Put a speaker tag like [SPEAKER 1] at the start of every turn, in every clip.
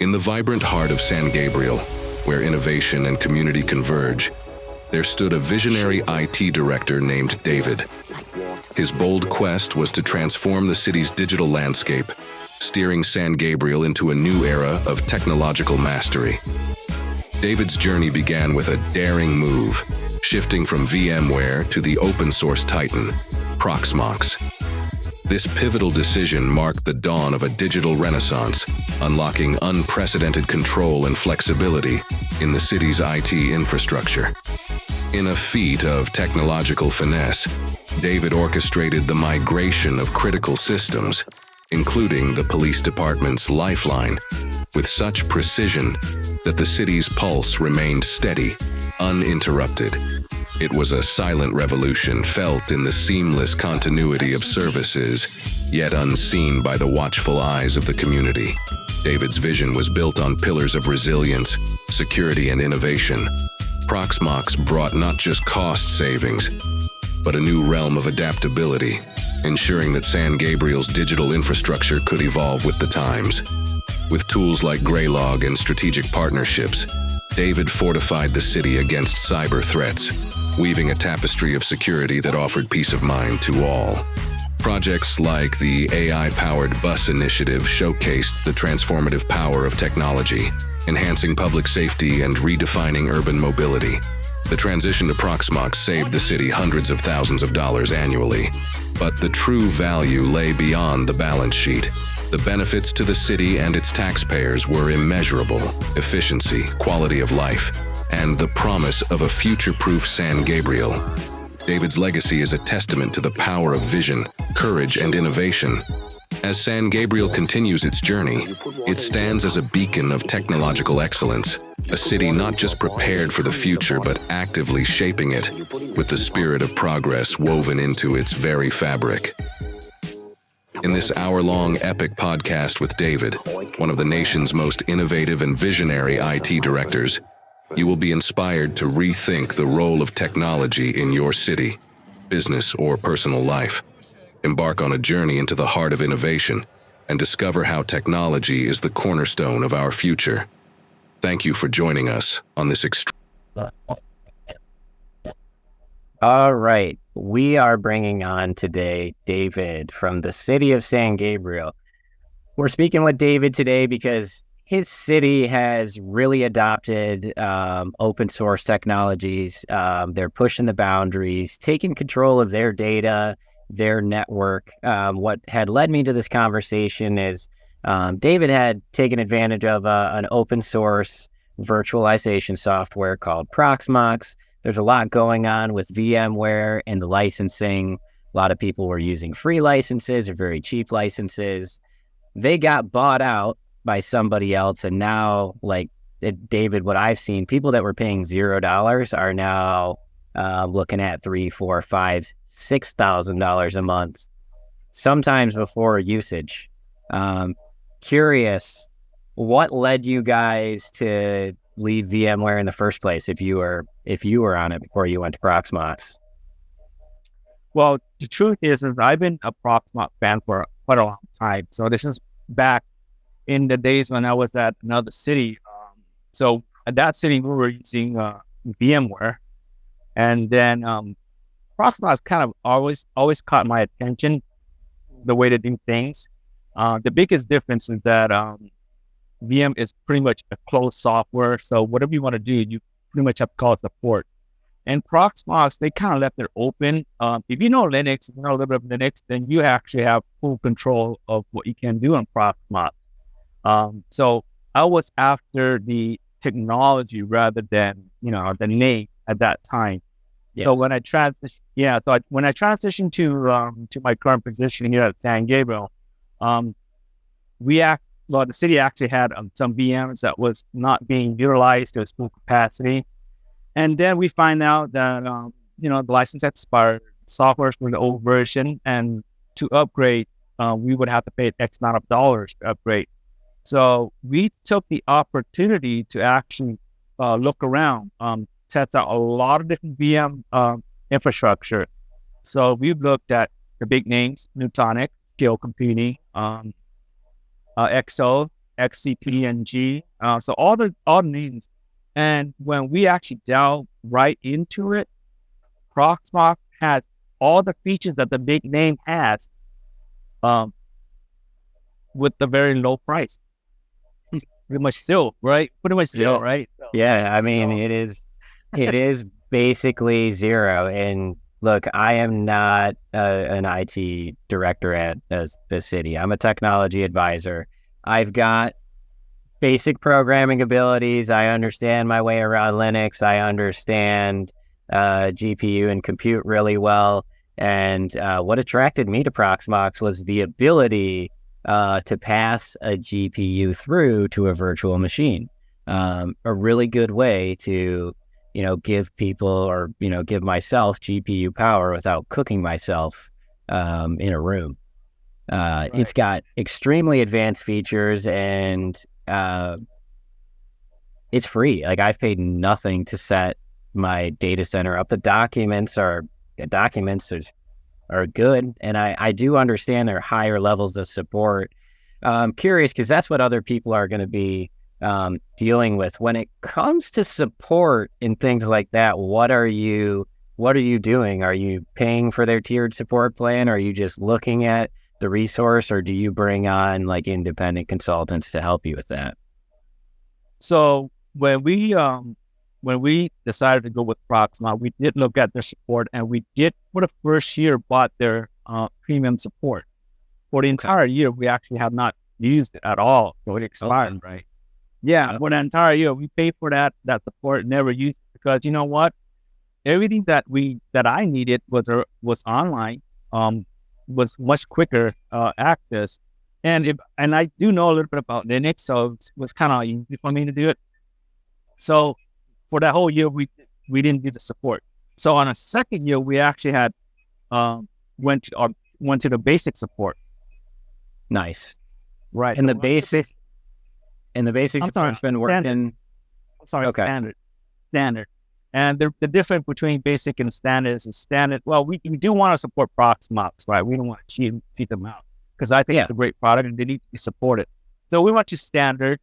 [SPEAKER 1] In the vibrant heart of San Gabriel, where innovation and community converge, there stood a visionary IT director named David. His bold quest was to transform the city's digital landscape, steering San Gabriel into a new era of technological mastery. David's journey began with a daring move, shifting from VMware to the open-source titan, Proxmox. This pivotal decision marked the dawn of a digital renaissance, unlocking unprecedented control and flexibility in the city's IT infrastructure. In a feat of technological finesse, David orchestrated the migration of critical systems, including the police department's lifeline, with such precision that the city's pulse remained steady, uninterrupted. It was a silent revolution felt in the seamless continuity of services, yet unseen by the watchful eyes of the community. David's vision was built on pillars of resilience, security, and innovation. Proxmox brought not just cost savings, but a new realm of adaptability, ensuring that San Gabriel's digital infrastructure could evolve with the times. With tools like Greylog and strategic partnerships, David fortified the city against cyber threats, weaving a tapestry of security that offered peace of mind to all. Projects like the AI-powered bus initiative showcased the transformative power of technology, enhancing public safety and redefining urban mobility. The transition to Proxmox saved the city hundreds of thousands of dollars annually, but the true value lay beyond the balance sheet. The benefits to the city and its taxpayers were immeasurable: efficiency, quality of life, and the promise of a future-proof San Gabriel. David's legacy is a testament to the power of vision, courage, and innovation. As San Gabriel continues its journey, it stands as a beacon of technological excellence, a city not just prepared for the future but actively shaping it, with the spirit of progress woven into its very fabric. In this hour-long epic podcast with David, one of the nation's most innovative and visionary IT directors, you will be inspired to rethink the role of technology in your city, business, or personal life. Embark on a journey into the heart of innovation and discover how technology is the cornerstone of our future. Thank you for joining us on this
[SPEAKER 2] All right. We are bringing on today David from the city of San Gabriel. We're speaking with David today because his city has really adopted open source technologies. They're pushing the boundaries, taking control of their data, their network. What had led me to this conversation is David had taken advantage of an open source virtualization software called Proxmox. There's a lot going on with VMware and the licensing. A lot of people were using free licenses or very cheap licenses. They got bought out by somebody else, and now, like David, what I've seen, people that were paying $0 are now looking at $3,000, $4,000, $5,000, $6,000 a month, sometimes before usage. Curious, what led you guys to leave VMware in the first place? If you were on it before you went to Proxmox.
[SPEAKER 3] Well, the truth is I've been a Proxmox fan for quite a long time. So this is back in the days when I was at another city. So at that city, we were using VMware, and then Proxmox kind of always caught my attention, the way to do things. The biggest difference is that VM is pretty much a closed software. So whatever you want to do, you pretty much have to call it support. And Proxmox, they kind of left it open. If you know Linux, if you know a little bit of Linux, then you actually have full control of what you can do on Proxmox. So I was after the technology rather than, the name at that time. Yes. So when I transitioned, to my current position here at San Gabriel, the city actually had some VMs that was not being utilized to its full capacity. And then we find out that, the license expired, software's were the old version, and to upgrade, we would have to pay X amount of dollars to upgrade. So we took the opportunity to actually look around, test out a lot of different VM infrastructure. So we've looked at the big names: Nutanix, Scale Computing, XO, XCPNG. So all the names. And when we actually delve right into it, Proxmox has all the features that the big name has, with the very low price. Pretty much still, right? Pretty much still, right? So,
[SPEAKER 2] yeah, I mean, it is basically zero. And look, I am not an IT director at the city. I'm a technology advisor. I've got basic programming abilities. I understand my way around Linux. I understand GPU and compute really well. And what attracted me to Proxmox was the ability to pass a GPU through to a virtual machine. A really good way to, give people or, give myself GPU power without cooking myself in a room. Right. It's got extremely advanced features and it's free. Like, I've paid nothing to set my data center up. The documents are good, and I do understand there are higher levels of support. I'm curious because that's what other people are going to be dealing with when it comes to support and things like that. What are you doing? Are you paying for their tiered support plan? Or are you just looking at the resource, or do you bring on like independent consultants to help you with that?
[SPEAKER 3] So when we decided to go with Proxmox, we did look at their support, and we did for the first year bought their premium support. For the entire year, we actually have not used it at all, so it expired. Okay. Right? Yeah, for the entire year, we paid for that support, never used it, because you know what? Everything that I needed was online, was much quicker access, and I do know a little bit about Linux, so it was kind of easy for me to do it. So for that whole year, we didn't do the support. So on a second year, we actually had went to the basic support.
[SPEAKER 2] Nice,
[SPEAKER 3] right?
[SPEAKER 2] And the basic support's been working.
[SPEAKER 3] Standard. And the difference between basic and standard is standard. Well, we do want to support Proxmox, right? We don't want to cheat them out, because I think it's a great product and they need to be supported. So we went to standard.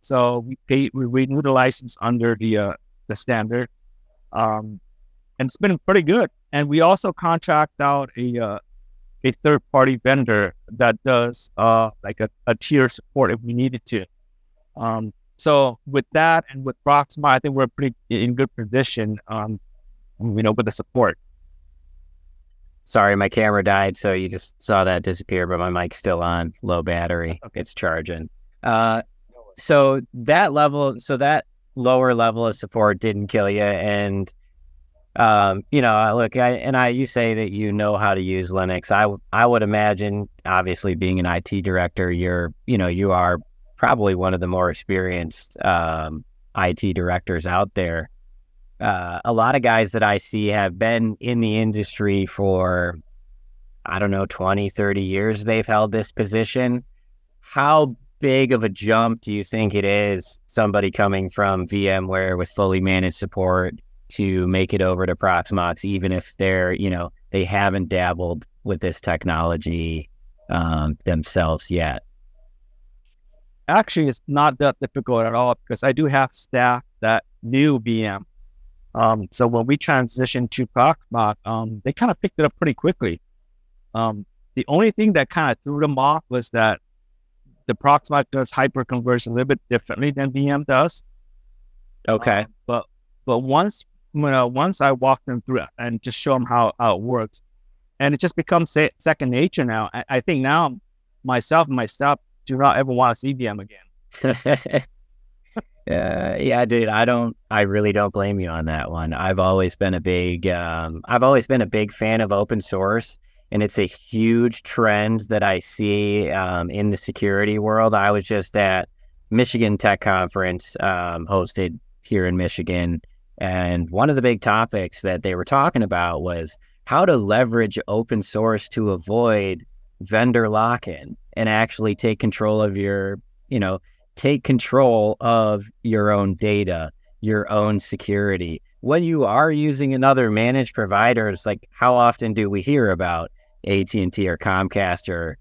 [SPEAKER 3] So we renewed the license under the standard, and it's been pretty good. And we also contract out a third-party vendor that does like a tier support if we needed to. So with that and with Proxmox, I think we're pretty in good position, with the support.
[SPEAKER 2] Sorry, my camera died, so you just saw that disappear, but my mic's still on, low battery. Okay. It's charging. So that lower level of support didn't kill you. And, look, you say that you know how to use Linux. I would imagine, obviously being an IT director, you are probably one of the more experienced IT directors out there. A lot of guys that I see have been in the industry for, 20, 30 years. They've held this position. How big of a jump do you think it is, somebody coming from VMware with fully managed support, to make it over to Proxmox, even if they haven't dabbled with this technology themselves yet?
[SPEAKER 3] Actually, it's not that difficult at all, because I do have staff that knew VM. So when we transitioned to Proxmox, they kind of picked it up pretty quickly. The only thing that kind of threw them off was that the Proxmox does hyperconverge a little bit differently than VM does.
[SPEAKER 2] Okay.
[SPEAKER 3] But once I walk them through it and just show them how it works, and it just becomes second nature now. I think now myself and my staff do not ever want to see VM again.
[SPEAKER 2] Yeah, dude, I really don't blame you on that one. I've always been a big fan of open source, and it's a huge trend that I see in the security world. I was just at Michigan Tech Conference, hosted here in Michigan, and one of the big topics that they were talking about was how to leverage open source to avoid vendor lock-in and actually take control of your own data, your own security. When you are using another managed provider, it's like, how often do we hear about AT&T or Comcast or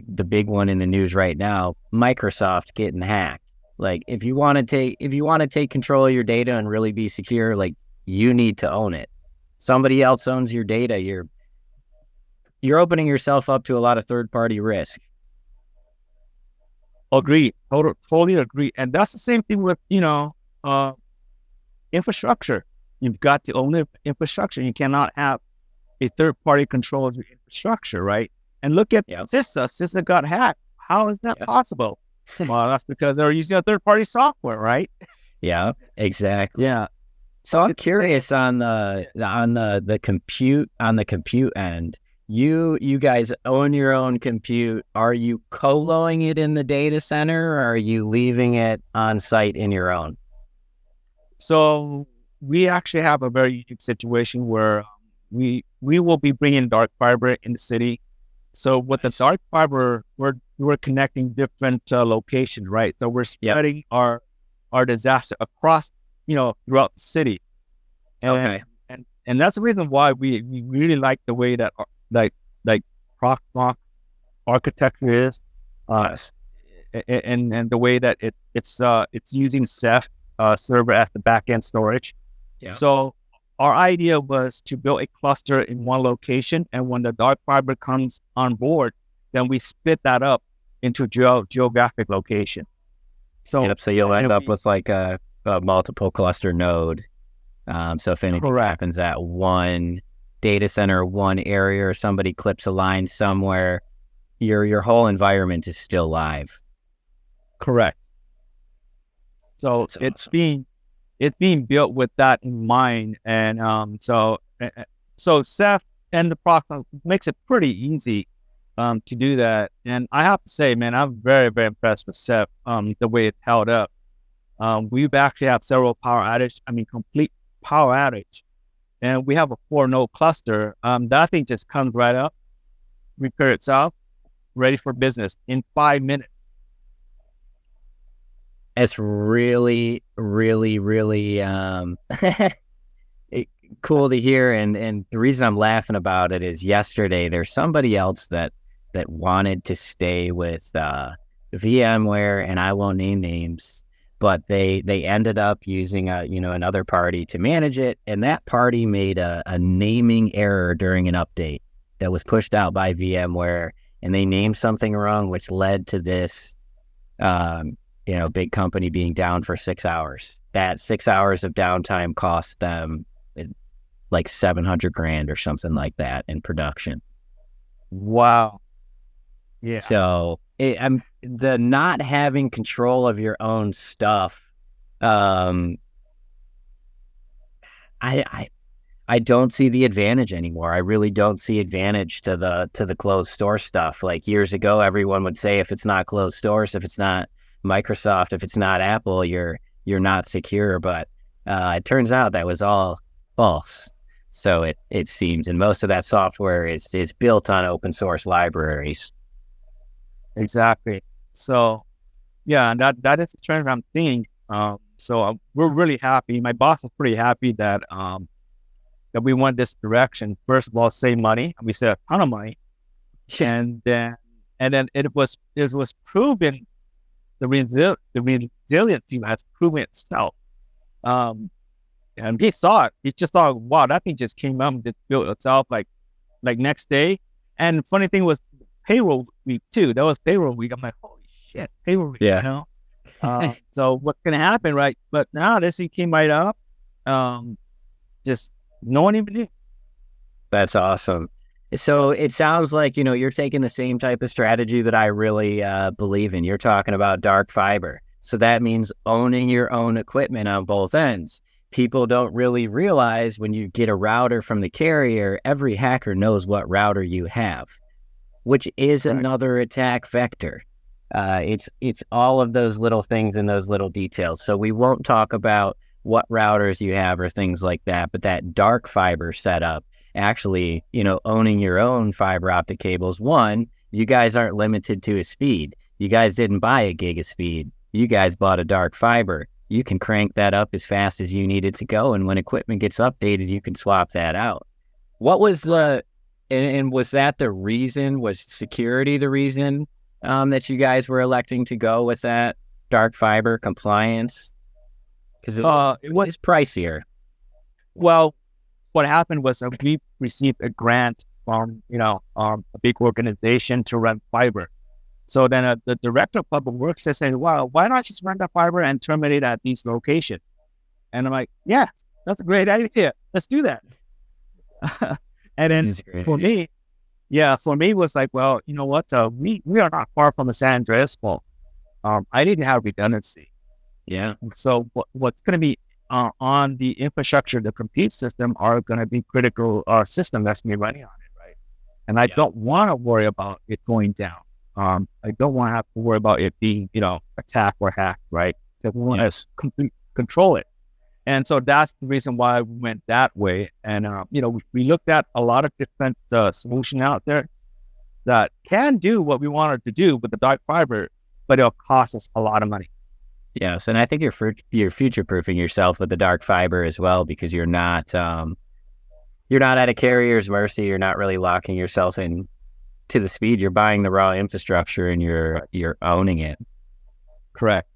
[SPEAKER 2] the big one in the news right now, Microsoft getting hacked. Like, if you want to take control of your data and really be secure, like, you need to own it. Somebody else owns your data. You're opening yourself up to a lot of third-party risk.
[SPEAKER 3] Agree. Totally agree. And that's the same thing with, infrastructure. You've got to own the infrastructure. You cannot have a third party control of your infrastructure, right? And look at CISA. CISA got hacked. How is that possible? Well, that's because they're using a third party software, right?
[SPEAKER 2] Yeah, exactly.
[SPEAKER 3] Yeah.
[SPEAKER 2] So I'm curious on the compute end. You guys own your own compute. Are you coloing it in the data center, or are you leaving it on site in your own?
[SPEAKER 3] So we actually have a very unique situation where we will be bringing dark fiber in the city. So with the dark fiber, we're connecting different locations, right? So we're spreading our disaster across, throughout the city. And, and that's the reason why we really like the way that like Proxmox architecture is, and the way that it's using Ceph server as the backend storage. Yeah. So our idea was to build a cluster in one location, and when the dark fiber comes on board, then we split that up into geographic location.
[SPEAKER 2] So you'll end up with like a multiple cluster node. So if anything happens at one data center, one area, or somebody clips a line somewhere, your whole environment is still live.
[SPEAKER 3] Correct. So it's being built with that in mind, and so Ceph and the Proxmox makes it pretty easy to do that. And I have to say, man, I'm very, very impressed with Ceph, the way it's held up. We've actually had several complete power outage, and we have a 4-node cluster. That thing just comes right up, repair itself, ready for business in 5 minutes.
[SPEAKER 2] It's really, really, really cool to hear. And the reason I'm laughing about it is yesterday there's somebody else that wanted to stay with VMware, and I won't name names, but they ended up using another party to manage it, and that party made a naming error during an update that was pushed out by VMware, and they named something wrong, which led to this big company being down for 6 hours. That 6 hours of downtime cost them like $700,000 or something like that in production.
[SPEAKER 3] Wow. Yeah.
[SPEAKER 2] So the not having control of your own stuff. I don't see the advantage anymore. I really don't see advantage to the closed store stuff. Like years ago, everyone would say if it's not closed source, if it's not Microsoft, if it's not Apple, you're not secure. But it turns out that was all false. So it seems, and most of that software is built on open source libraries.
[SPEAKER 3] Exactly. So yeah, that is the trend I'm seeing. So we're really happy. My boss was pretty happy that we went this direction. First of all, save money. We saved a ton of money, and then it was proven. The resiliency has proven itself. And he saw it. He just thought, wow, that thing just came up and just built itself like next day. And funny thing was payroll week too. That was payroll week. I'm like, holy shit, payroll week.
[SPEAKER 2] Yeah.
[SPEAKER 3] So what's gonna happen, right? But now this thing came right up. Just no one even knew.
[SPEAKER 2] That's awesome. So it sounds like, you're taking the same type of strategy that I really believe in. You're talking about dark fiber. So that means owning your own equipment on both ends. People don't really realize when you get a router from the carrier, every hacker knows what router you have, which is another attack vector. It's all of those little things and those little details. So we won't talk about what routers you have or things like that, but that dark fiber setup, actually, owning your own fiber optic cables. One, you guys aren't limited to a speed. You guys didn't buy a gig of speed. You guys bought a dark fiber. You can crank that up as fast as you need it to go. And when equipment gets updated, you can swap that out. What was And was that the reason? Was security the reason that you guys were electing to go with that dark fiber compliance? Because it was pricier.
[SPEAKER 3] Well, what happened was we received a grant from a big organization to run fiber. So then the director of public works said, "Well, why not just run the fiber and terminate at these locations?" And I'm like, "Yeah, that's a great idea. Let's do that." And then for me, it was like, well, you know what? We are not far from the San Andreas fault. I didn't have redundancy.
[SPEAKER 2] Yeah.
[SPEAKER 3] So what's going to be on the infrastructure, the compute system, are going to be critical system that's going to be running on it, right? And I don't want to worry about it going down. I don't want to have to worry about it being, attacked or hacked, right? Because we want to control it. And so that's the reason why we went that way. And, we looked at a lot of different solutions out there that can do what we wanted to do with the dark fiber, but it'll cost us a lot of money.
[SPEAKER 2] Yes, and I think you're future-proofing yourself with the dark fiber as well, because you're not at a carrier's mercy. You're not really locking yourself in to the speed. You're buying the raw infrastructure and you're owning it.
[SPEAKER 3] Correct.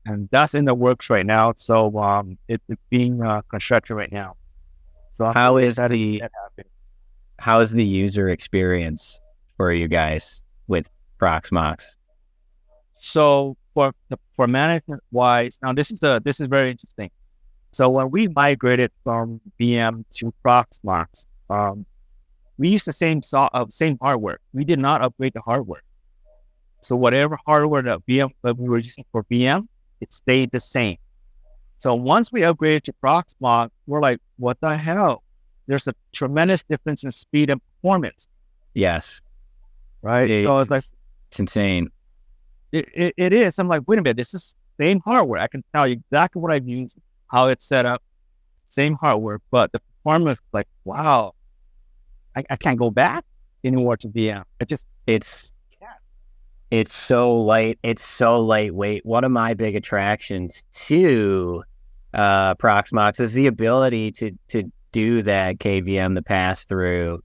[SPEAKER 3] And that's in the works right now. So it's being constructed right now. So
[SPEAKER 2] how is the user experience for you guys with Proxmox?
[SPEAKER 3] So for management wise, now this is very interesting. So when we migrated from VM to Proxmox, we used the same hardware. We did not upgrade the hardware. So whatever hardware that we were using for VM, it stayed the same. So once we upgraded to Proxmox, we're like, what the hell? There's a tremendous difference in speed and performance.
[SPEAKER 2] Yes.
[SPEAKER 3] Right? So it's like,
[SPEAKER 2] it's insane.
[SPEAKER 3] It is. I'm like, wait a minute, this is same hardware. I can tell you exactly what I've used, how it's set up, same hardware, but the performance, like, wow, I can't go back anymore to VM.
[SPEAKER 2] It's so light. It's so lightweight. One of my big attractions to Proxmox is the ability to do that KVM, the pass through,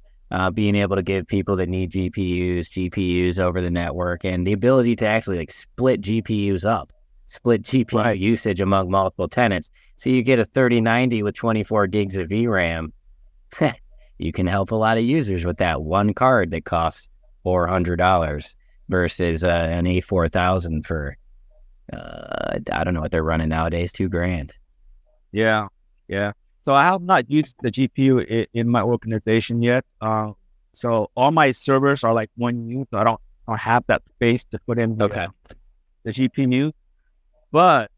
[SPEAKER 2] being able to give people that need GPUs over the network, and the ability to actually split GPUs up, split GPU usage among multiple tenants. So you get a 3090 with 24 gigs of VRAM. You can help a lot of users with that one card that costs $400 versus an A4000 for I don't know what they're running nowadays, $2,000.
[SPEAKER 3] Yeah. So I have not used the GPU in my organization yet. So all my servers are like 1U, so I don't have that space to put in the GPU. But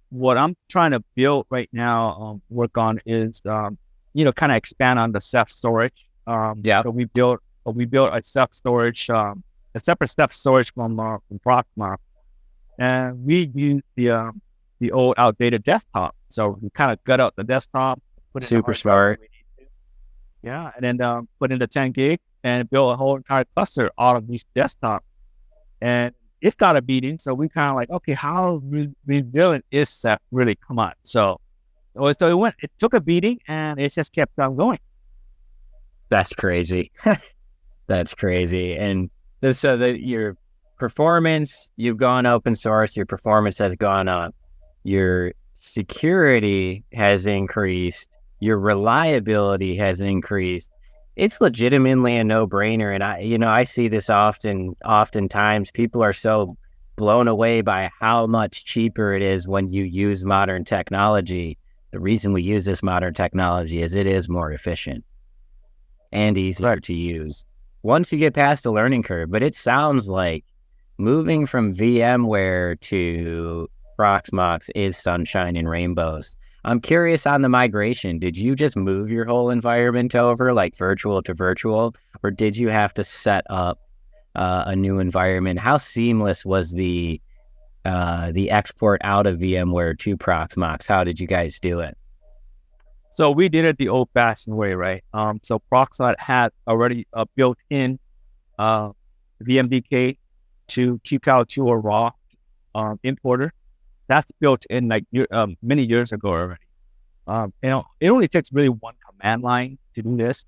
[SPEAKER 3] what I'm trying to build right now, work on is kind of expand on the self storage. So we built a self storage, a separate self storage from Proxmox, and we use the old outdated desktop. So we kind of gut out the desktop, put it
[SPEAKER 2] super smart.
[SPEAKER 3] Yeah, and then put in the 10 gig and build a whole entire cluster out of these desktops. And it got a beating, so we kind of like, okay, how resilient is that really? Come on. So it took a beating, and it just kept on going.
[SPEAKER 2] That's crazy. That's crazy. And so that your performance, you've gone open source, your performance has gone up, your security has increased, your reliability has increased. It's legitimately a no-brainer. And I see this oftentimes people are so blown away by how much cheaper it is when you use modern technology. The reason we use this modern technology is it is more efficient and easier to use once you get past the learning curve. But it sounds like moving from VMware to Proxmox is sunshine and rainbows. I'm curious on the migration. Did you just move your whole environment over, like virtual to virtual, or did you have to set up a new environment? How seamless was the export out of VMware to Proxmox? How did you guys do it?
[SPEAKER 3] So we did it the old-fashioned way, right? So Proxmox had already built in VMDK to keep out to a raw importer. That's built in many years ago already. It only takes really one command line to do this.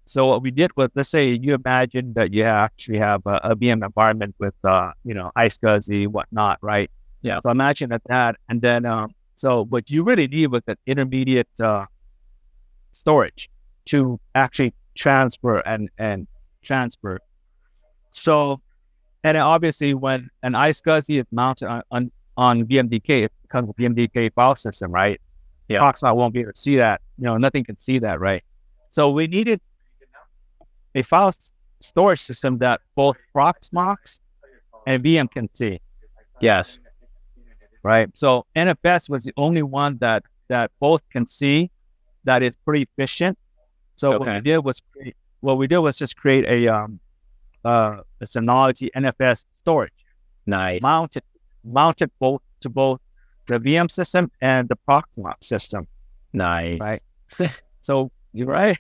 [SPEAKER 3] So what we did was, let's say you imagine that you actually have a VM environment with, iSCSI, whatnot, right?
[SPEAKER 2] Yeah.
[SPEAKER 3] So imagine that, and then, so what you really need was an intermediate storage to actually transfer and transfer. So, and then obviously when an iSCSI is mounted on VMDK, it becomes a VMDK file system, right?
[SPEAKER 2] Yeah.
[SPEAKER 3] Proxmox won't be able to see that. Nothing can see that, right? So we needed a file storage system that both Proxmox and VM can see.
[SPEAKER 2] Yes.
[SPEAKER 3] Right. So NFS was the only one that both can see, that is pretty efficient. So
[SPEAKER 2] Okay.
[SPEAKER 3] what we did was just create a Synology NFS storage.
[SPEAKER 2] Nice.
[SPEAKER 3] Mounted both to both the VM system and the Proxmox system.
[SPEAKER 2] Nice.
[SPEAKER 3] Right. So you're right.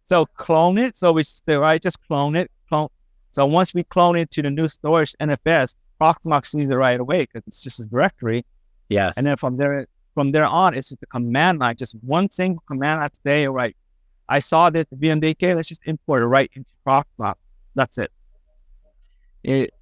[SPEAKER 3] So clone it. So just clone it. So once we clone it to the new storage NFS, Proxmox sees it right away because it's just a directory.
[SPEAKER 2] Yes.
[SPEAKER 3] And then from there on, it's just a command line, just one single command line to say, all right, I saw this VMDK, let's just import it right into Proxmox. That's it.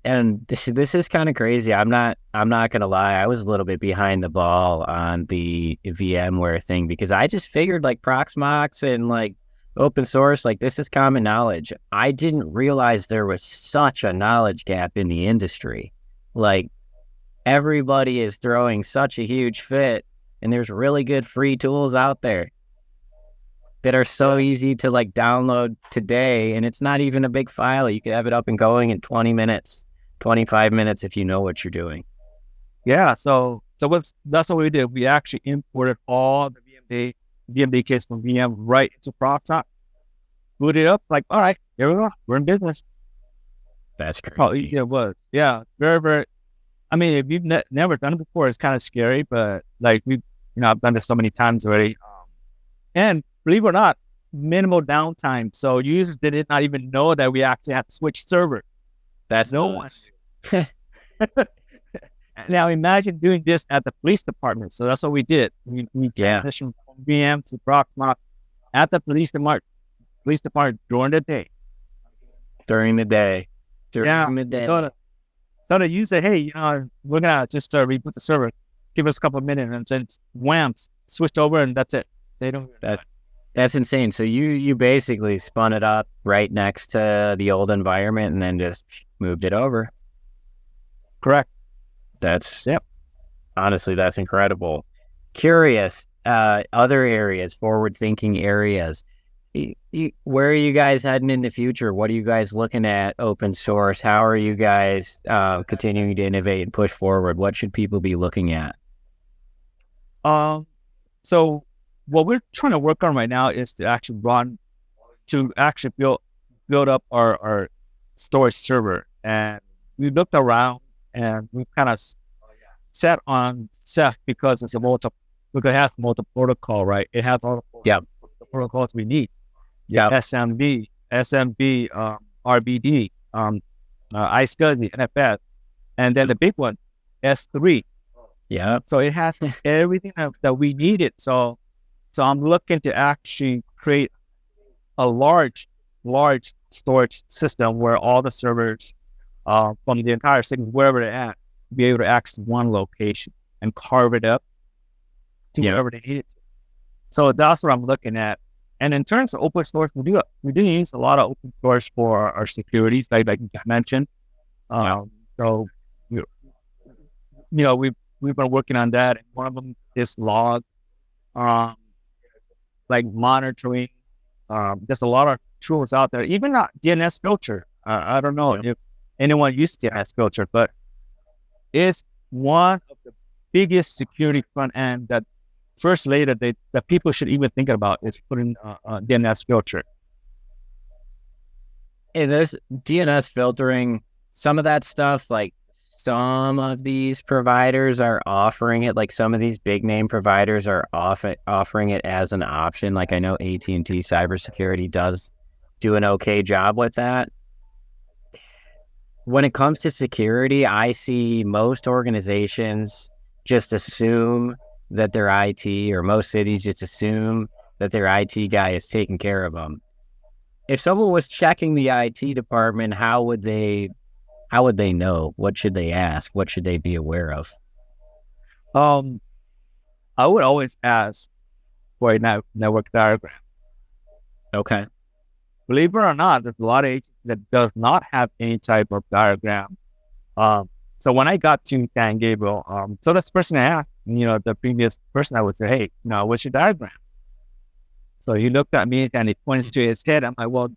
[SPEAKER 2] And this is kind of crazy. I'm not gonna lie. I was a little bit behind the ball on the VMware thing because I just figured like Proxmox and like open source, like this is common knowledge. I didn't realize there was such a knowledge gap in the industry. Like everybody is throwing such a huge fit, and there's really good free tools out there that are so easy to like download today, and it's not even a big file. You could have it up and going in 20 minutes, 25 minutes if you know what you're doing.
[SPEAKER 3] Yeah, so that's what we did. We actually imported all the VMDKs from VM right into Proxmox, boot it up, like, all right, here we go, we're in business.
[SPEAKER 2] That's crazy.
[SPEAKER 3] How easy it was. Yeah, very, very. I mean, if you've never done it before, it's kind of scary, but like I've done this so many times already. And believe it or not, minimal downtime. So users did not even know that we actually had to switch server.
[SPEAKER 2] That's
[SPEAKER 3] no
[SPEAKER 2] nuts.
[SPEAKER 3] one. Now imagine doing this at the police department. So that's what we did. We transitioned from VM to Proxmox at the police department during the day.
[SPEAKER 2] During the day.
[SPEAKER 3] So the user, hey, we're gonna just reboot the server. Give us a couple of minutes, and then wham, switched over, and that's it. They don't.
[SPEAKER 2] That's insane. So you basically spun it up right next to the old environment and then just moved it over.
[SPEAKER 3] Correct.
[SPEAKER 2] Honestly, that's incredible. Curious, other areas, forward-thinking areas. Where are you guys heading in the future? What are you guys looking at open source? How are you guys continuing to innovate and push forward? What should people be looking at?
[SPEAKER 3] So what we're trying to work on right now is to actually build up our storage server. And we looked around and we kind of set on Ceph because it has multiple protocol, right? It has all the protocols we need.
[SPEAKER 2] Yeah.
[SPEAKER 3] SMB, RBD, iSCSI, NFS, and then the big one, S3.
[SPEAKER 2] Yeah.
[SPEAKER 3] So it has everything that we needed. So I'm looking to actually create a large storage system where all the servers from the entire city, wherever they're at, be able to access one location and carve it up to wherever they need it. So that's what I'm looking at. And in terms of open source, we do use a lot of open source for our securities, like you mentioned. So we've been working on that. One of them is logs, like monitoring. There's a lot of tools out there. Even not DNS filter. I don't know if anyone uses DNS filter, but it's one of the biggest security front end that first later that people should even think about is putting a DNS filter.
[SPEAKER 2] Hey, there's DNS filtering. Some of that stuff, like some of these providers are offering it. Like some of these big name providers are offering it as an option. Like I know AT&T Cybersecurity does do an okay job with that. When it comes to security, I see most organizations just assume that their IT, or most cities just assume that their IT guy is taking care of them. if someone was checking the IT department, how would they know? What should they ask? What should they be aware of?
[SPEAKER 3] I would always ask for a network diagram.
[SPEAKER 2] Okay.
[SPEAKER 3] Believe it or not, there's a lot of agents that does not have any type of diagram. So when I got to San Gabriel, so this person I asked, the previous person, I would say, hey, what's your diagram? So he looked at me and he points to his head. I'm like, well,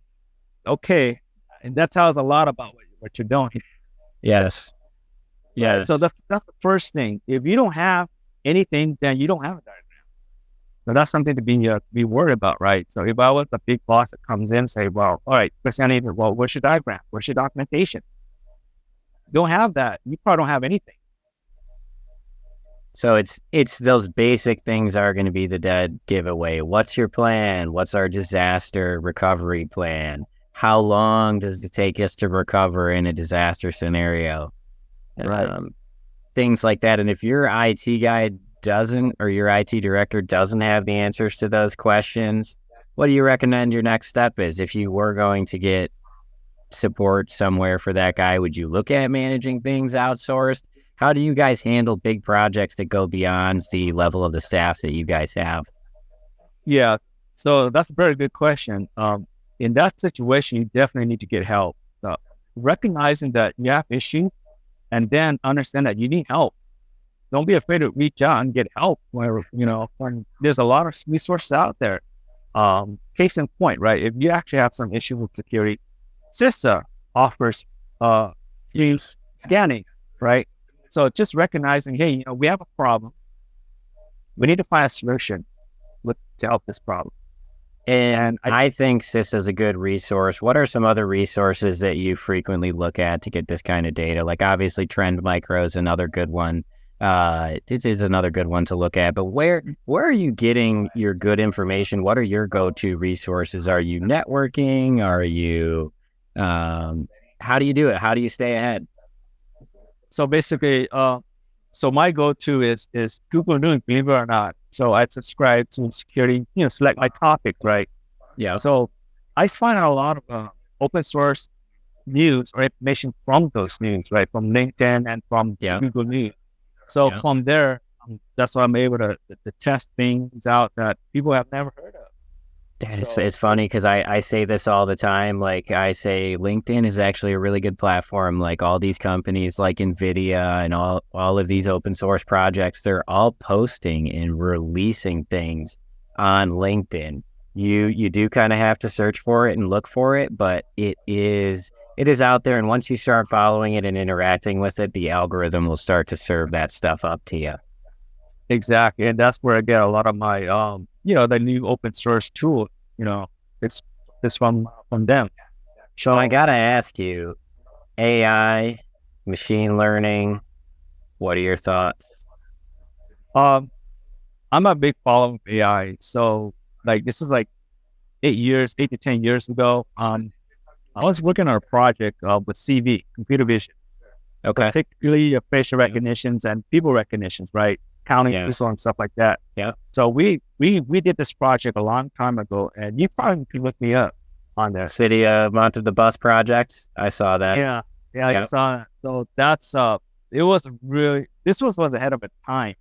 [SPEAKER 3] okay. And that tells a lot about what you're doing.
[SPEAKER 2] Yes. Yeah.
[SPEAKER 3] So that's the first thing. If you don't have anything, then you don't have a diagram. So that's something to be worried about, right? So if I was a big boss that comes in and say, well, all right, Christianity, well, where's your diagram? Where's your documentation? Don't have that. You probably don't have anything.
[SPEAKER 2] So it's those basic things are going to be the dead giveaway. What's your plan? What's our disaster recovery plan? How long does it take us to recover in a disaster scenario?
[SPEAKER 3] Right.
[SPEAKER 2] Things like that. And if your IT guy doesn't, or your IT director doesn't have the answers to those questions, what do you recommend your next step is? If you were going to get support somewhere for that guy, would you look at managing things outsourced? How do you guys handle big projects that go beyond the level of the staff that you guys have?
[SPEAKER 3] Yeah, so that's a very good question. In that situation, you definitely need to get help. Recognizing that you have issues and then understand that you need help. Don't be afraid to reach out and get help when there's a lot of resources out there. Case in point, right? If you actually have some issue with security, CISA offers scanning, right? So just recognizing, hey, we have a problem. We need to find a solution to help this problem.
[SPEAKER 2] And I think CISA is a good resource. What are some other resources that you frequently look at to get this kind of data? Like obviously Trend Micro is another good one. It is another good one to look at. But where are you getting your good information? What are your go-to resources? Are you networking? Are you how do you do it? How do you stay ahead?
[SPEAKER 3] So basically, so my go-to is Google News, believe it or not. So I subscribe to security, select my topic, right?
[SPEAKER 2] Yeah.
[SPEAKER 3] So I find out a lot of open source news or information from those news, right? From LinkedIn and from Google News. So from there, that's why I'm able to test things out that people have never heard of.
[SPEAKER 2] It's funny because I say this all the time. Like I say, LinkedIn is actually a really good platform. Like all these companies like NVIDIA and all of these open source projects, they're all posting and releasing things on LinkedIn. You do kind of have to search for it and look for it, but it is out there. And once you start following it and interacting with it, the algorithm will start to serve that stuff up to you.
[SPEAKER 3] Exactly. And that's where I get a lot of my, the new open source tool, it's from them.
[SPEAKER 2] So I got to ask you, AI, machine learning, what are your thoughts?
[SPEAKER 3] I'm a big follower of AI. So this is 8 to 10 years ago. I was working on a project with CV, computer vision.
[SPEAKER 2] Okay.
[SPEAKER 3] Particularly facial recognitions and people recognitions, right? Counting people and stuff like that.
[SPEAKER 2] Yeah.
[SPEAKER 3] So we did this project a long time ago, and you probably could look me up on there.
[SPEAKER 2] City of Mounted the Bus project. I saw that.
[SPEAKER 3] Yeah, I saw it. So that's this was ahead of its time.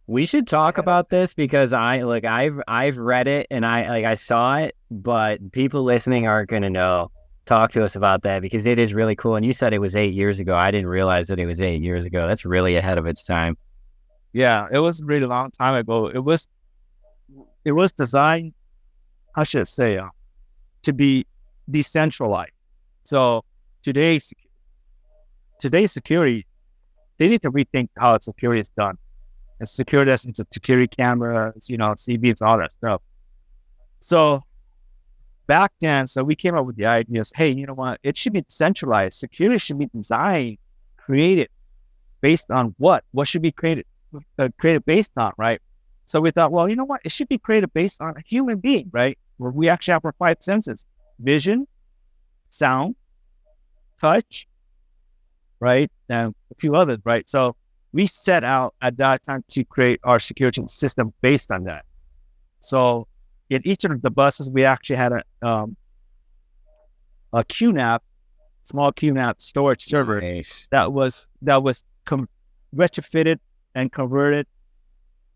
[SPEAKER 2] We should talk about this because I've read it and I saw it, but people listening aren't going to know. Talk to us about that because it is really cool. And you said it was 8 years ago. I didn't realize that it was 8 years ago. That's really ahead of its time.
[SPEAKER 3] Yeah, it was a really long time ago. It was designed, I should say, to be decentralized. So today's security, they need to rethink how security is done. And security as into security cameras, CVs, all that stuff. So back then, we came up with the ideas, hey, you know what? It should be decentralized. Security should be designed, created based on what? What should be created based on, right? So we thought, well, you know what? It should be created based on a human being, right? Where we actually have our 5 senses: vision, sound, touch, right? And a few others, right? So we set out at that time to create our security system based on that. So in each of the buses, we actually had a QNAP, small QNAP storage server
[SPEAKER 2] Nice.
[SPEAKER 3] that was retrofitted and converted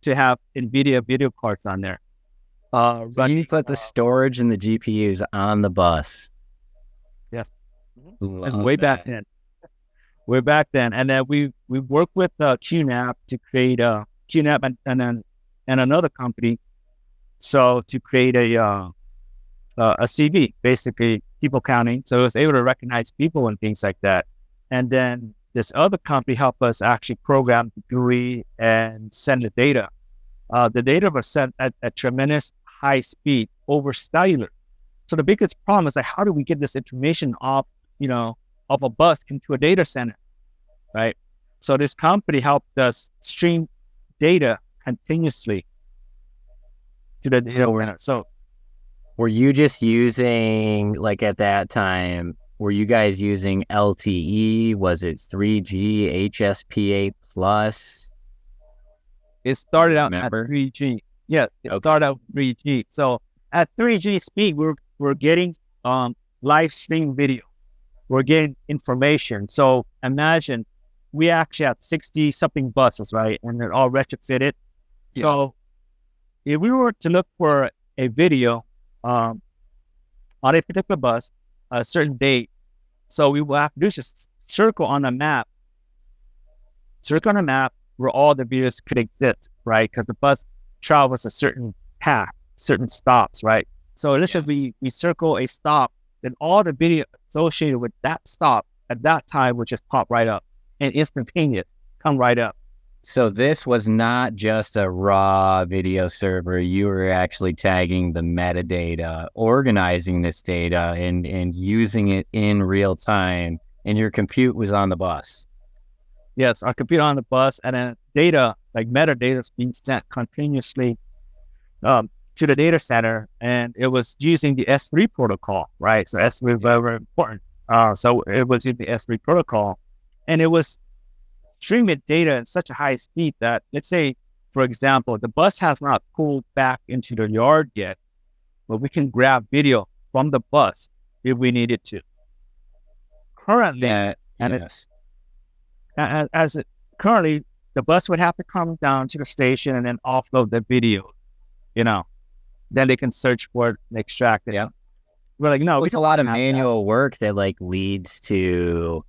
[SPEAKER 3] to have NVIDIA video cards on there.
[SPEAKER 2] So you put the storage and the GPUs on the bus.
[SPEAKER 3] Yes.
[SPEAKER 2] Love
[SPEAKER 3] Way back
[SPEAKER 2] that.
[SPEAKER 3] then. Way back then. And then we worked with QNAP to create a QNAP and another company. So to create a CV, basically people counting. So it was able to recognize people and things like that. And then this other company helped us actually program the GUI and send the data. The data was sent at a tremendous high speed over cellular. So the biggest problem is like, how do we get this information off a bus into a data center, right? So this company helped us stream data continuously to the data center. So
[SPEAKER 2] were you just using, like at that time, were you guys using LTE? Was it 3G, HSPA plus?
[SPEAKER 3] it started out
[SPEAKER 2] Remember?
[SPEAKER 3] at 3G. Yeah, it
[SPEAKER 2] Okay.
[SPEAKER 3] started out 3G. So at 3G speed, we're getting live stream video. We're getting information. So imagine we actually have 60 something buses, right? And they're all retrofitted.
[SPEAKER 2] Yeah.
[SPEAKER 3] So if we were to look for a video on a particular bus, a certain date, so we will have to do just circle on a map where all the videos could exist, right? Because the bus travels a certain path, certain stops, right? So let's just we circle a stop, then all the video associated with that stop at that time would just pop right up and instantaneous, come right up.
[SPEAKER 2] So this was not just a raw video server. You were actually tagging the metadata, organizing this data, and using it in real time. And your compute was on the bus.
[SPEAKER 3] Yes, our computer on the bus, and then data, like metadata, is being sent continuously to the data center, and it was using the S3 protocol, right? So S3 is very, very important. So it was using the S3 protocol, and it was streaming data at such a high speed that, let's say, for example, the bus has not pulled back into the yard yet, but we can grab video from the bus if we needed to. Currently, currently, the bus would have to come down to the station and then offload the video, then they can search for it and extract it.
[SPEAKER 2] Yeah.
[SPEAKER 3] We're like, no,
[SPEAKER 2] It's a lot of manual work that leads to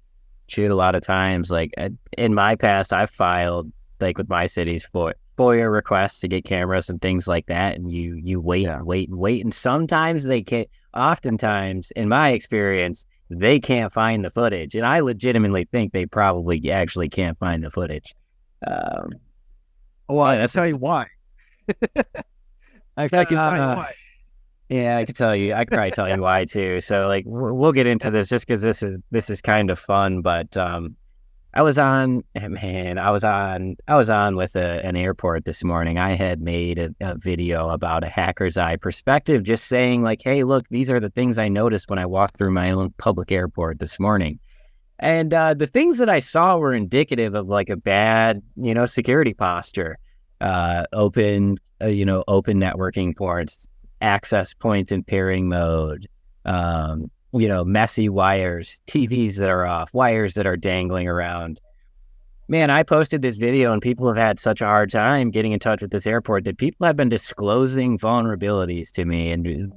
[SPEAKER 2] shoot a lot of times. Like in my past, I've filed with my city's FOIA requests to get cameras and things like that. And you wait and wait and wait. And sometimes they can't, oftentimes in my experience, they can't find the footage. And I legitimately think they probably actually can't find the footage.
[SPEAKER 3] I'll tell you why. I can tell you why.
[SPEAKER 2] Yeah, I could probably tell you why too. So we'll get into this just because this is kind of fun. But I was on with an airport this morning. I had made a video about a hacker's eye perspective, just saying hey, look, these are the things I noticed when I walked through my own public airport this morning. And the things that I saw were indicative of a bad, security posture, open networking ports, access points in pairing mode, messy wires, TVs that are off, wires that are dangling around. Man, I posted this video and people have had such a hard time getting in touch with this airport that people have been disclosing vulnerabilities to me. And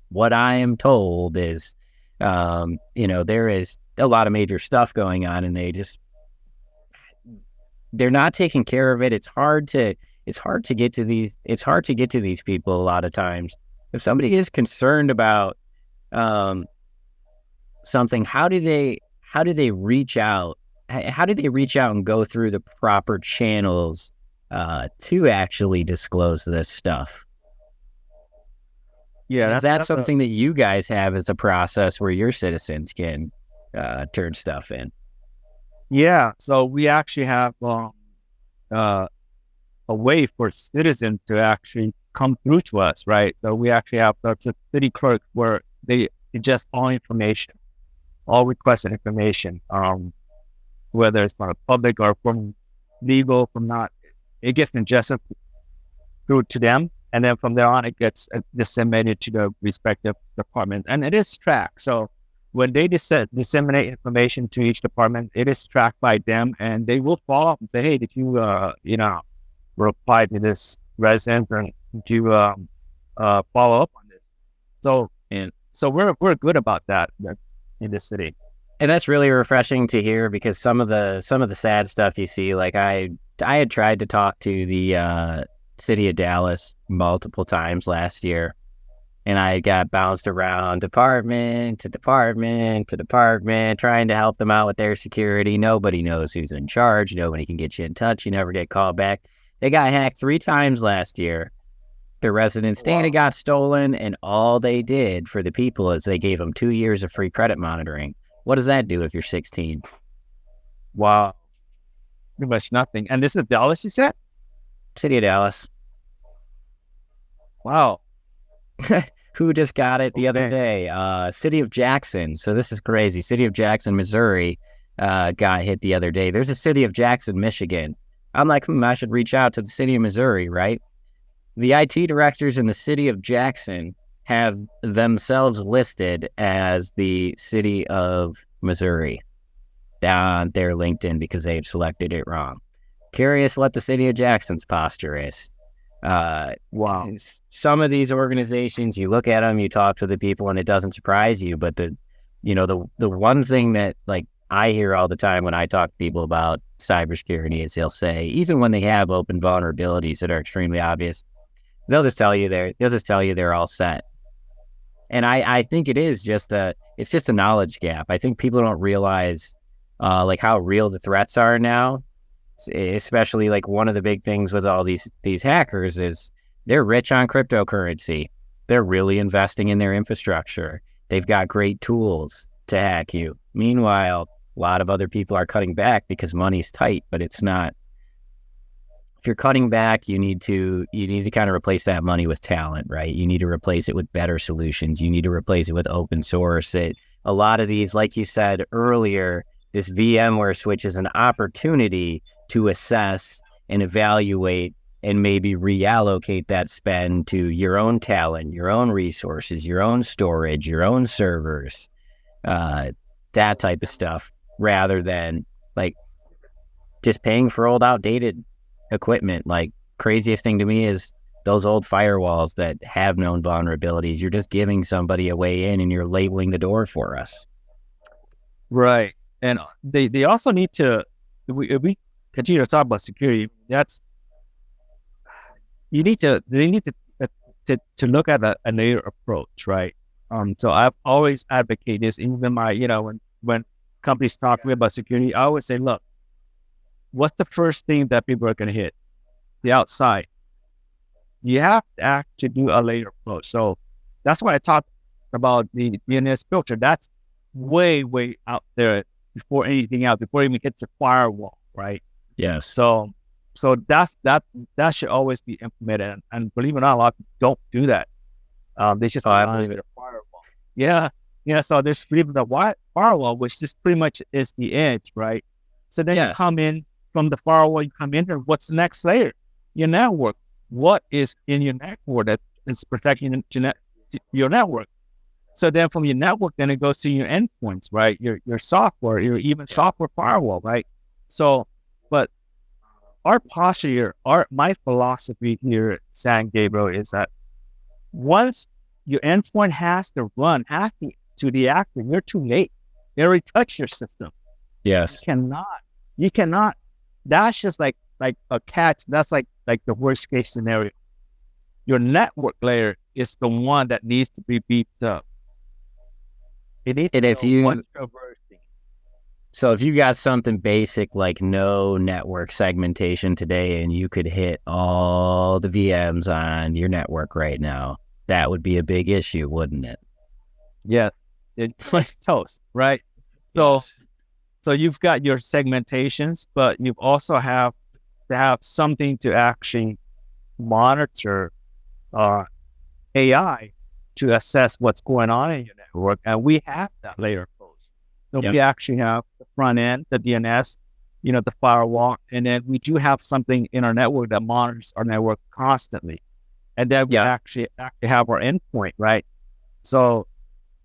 [SPEAKER 2] what I am told is, there is a lot of major stuff going on and they're not taking care of it. It's hard to get to these people a lot of times. If somebody is concerned about something, how do they reach out? How do they reach out and go through the proper channels to actually disclose this stuff?
[SPEAKER 3] Yeah,
[SPEAKER 2] is that something that you guys have as a process where your citizens can turn stuff in? Yeah,
[SPEAKER 3] so we actually have a way for citizens to actually come through to us, right? So we actually have the city clerk where they ingest all information, all requested information, whether it's from the public or from legal, from not, it gets ingested through to them. And then from there on, it gets disseminated to the respective department. And it is tracked. So when they disseminate information to each department, it is tracked by them, and they will follow up and say, "Hey, did you reply to this resident, and did you follow up on this?" So we're good about that in the city.
[SPEAKER 2] And that's really refreshing to hear, because some of the sad stuff you see, like I had tried to talk to the city of Dallas multiple times last year, and I got bounced around department to department to department, trying to help them out with their security. Nobody knows who's in charge. Nobody can get you in touch. You never get called back. They got hacked 3 times last year. Their residence data got stolen, and all they did for the people is they gave them 2 years of free credit monitoring. What does that do if you're 16?
[SPEAKER 3] Wow. Pretty much nothing. And this is Dallas, you said?
[SPEAKER 2] City of Dallas.
[SPEAKER 3] Wow.
[SPEAKER 2] Who just got it the other day? City of Jackson. So this is crazy. City of Jackson, Missouri got hit the other day. There's a City of Jackson, Michigan. I'm like, I should reach out to the City of Missouri, right? The IT directors in the City of Jackson have themselves listed as the City of Missouri down their LinkedIn because they've selected it wrong. Curious what the City of Jackson's posture is.
[SPEAKER 3] Wow.
[SPEAKER 2] Some of these organizations, you look at them, you talk to the people, and it doesn't surprise you. But the one thing that, like, I hear all the time when I talk to people about cybersecurity is they'll say, even when they have open vulnerabilities that are extremely obvious, they'll just tell you they're all set. And I think it's just a knowledge gap. I think people don't realize like how real the threats are now. Especially, like, one of the big things with all these hackers is they're rich on cryptocurrency. They're really investing in their infrastructure. They've got great tools to hack you. Meanwhile, a lot of other people are cutting back because money's tight, but it's not. If you're cutting back, you need to kind of replace that money with talent, right? You need to replace it with better solutions. You need to replace it with open source. A lot of these, like you said earlier, this VMware switch is an opportunity to assess and evaluate and maybe reallocate that spend to your own talent, your own resources, your own storage, your own servers, that type of stuff, rather than like just paying for old outdated equipment. Like, craziest thing to me is those old firewalls that have known vulnerabilities. You're just giving somebody a way in, and you're labeling the door for us.
[SPEAKER 3] Right. And they also need to, if we continue to talk about security, they need to look at a layered approach, right? So I've always advocated this, even when companies talk to me about security, I always say, look, what's the first thing that people are going to hit? The outside. You have to actually do a layered approach. So that's why I talked about the DNS filter. That's way, way out there before anything else, before it even hits the firewall, right?
[SPEAKER 2] Yes.
[SPEAKER 3] So that should always be implemented. And believe it or not, a lot of people don't do that. They just
[SPEAKER 2] believe it.
[SPEAKER 3] A firewall. Yeah. So there's the firewall, which just pretty much is the edge, right? So then you come in from the firewall. You come in, and what's the next layer? Your network. What is in your network that is protecting your network? So then from your network, then it goes to your endpoints, right? Your software, your even software firewall, right? So, but our posture here, my philosophy here at San Gabriel is that once your endpoint has to deactivate, you're too late. They already touched your system.
[SPEAKER 2] Yes.
[SPEAKER 3] You cannot. That's just like a catch. That's like the worst case scenario. Your network layer is the one that needs to be beefed up.
[SPEAKER 2] So if you got something basic like no network segmentation today, and you could hit all the VMs on your network right now, that would be a big issue, wouldn't it?
[SPEAKER 3] Yeah, it's like toast, right? So you've got your segmentations, but you also have to have something to actually monitor AI to assess what's going on in your network. And we have that layer approach. So we actually have the front end, the DNS, the firewall, and then we do have something in our network that monitors our network constantly. And then we actually have our endpoint, right? So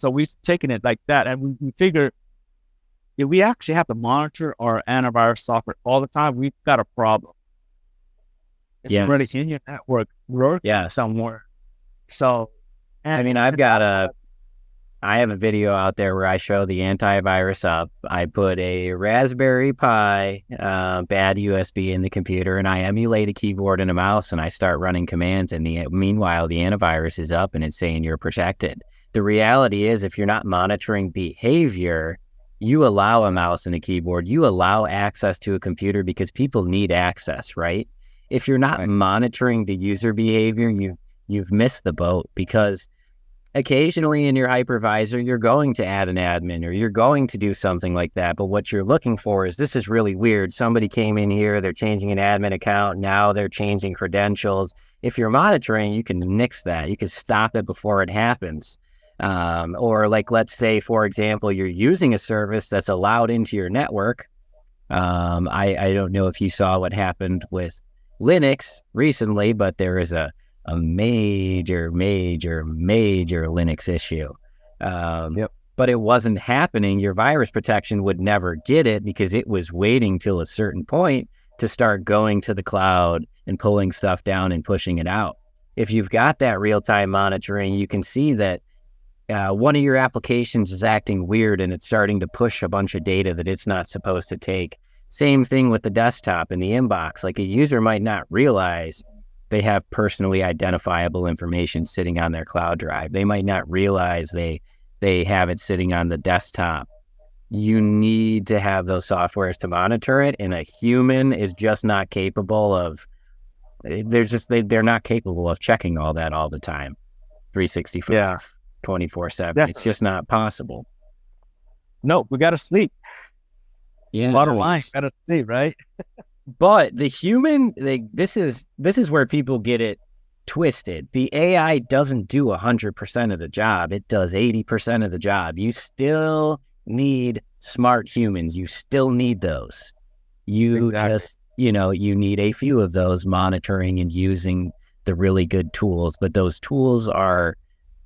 [SPEAKER 3] So we've taken it like that, and we figure if we actually have to monitor our antivirus software all the time, we've got a problem. It's already in your network, working somewhere. So,
[SPEAKER 2] I mean, I have a video out there where I show the antivirus up. I put a Raspberry Pi bad USB in the computer, and I emulate a keyboard and a mouse, and I start running commands. And meanwhile, the antivirus is up, and it's saying you're protected. The reality is, if you're not monitoring behavior, you allow a mouse and a keyboard. You allow access to a computer because people need access, right? If you're not monitoring the user behavior, you've missed the boat, because occasionally in your hypervisor, you're going to add an admin or you're going to do something like that. But what you're looking for is, this is really weird. Somebody came in here, they're changing an admin account. Now they're changing credentials. If you're monitoring, you can nix that. You can stop it before it happens. Or like, let's say, for example, you're using a service that's allowed into your network. I don't know if you saw what happened with Linux recently, but there is a major Linux issue. But it wasn't happening. Your virus protection would never get it because it was waiting till a certain point to start going to the cloud and pulling stuff down and pushing it out. If you've got that real-time monitoring, you can see that one of your applications is acting weird and it's starting to push a bunch of data that it's not supposed to take. Same thing with the desktop and the inbox. Like, a user might not realize they have personally identifiable information sitting on their cloud drive. They might not realize they have it sitting on the desktop. You need to have those softwares to monitor it, and a human is just not capable of, they're not capable of checking all that all the time. 365, 24/7. It's just not possible.
[SPEAKER 3] No, we got to sleep.
[SPEAKER 2] Yeah.
[SPEAKER 3] Bottom line, got to sleep, right?
[SPEAKER 2] But the human, this is where people get it twisted. The AI doesn't do 100% of the job. It does 80% of the job. You still need smart humans. You still need those. You you need a few of those monitoring and using the really good tools. But those tools are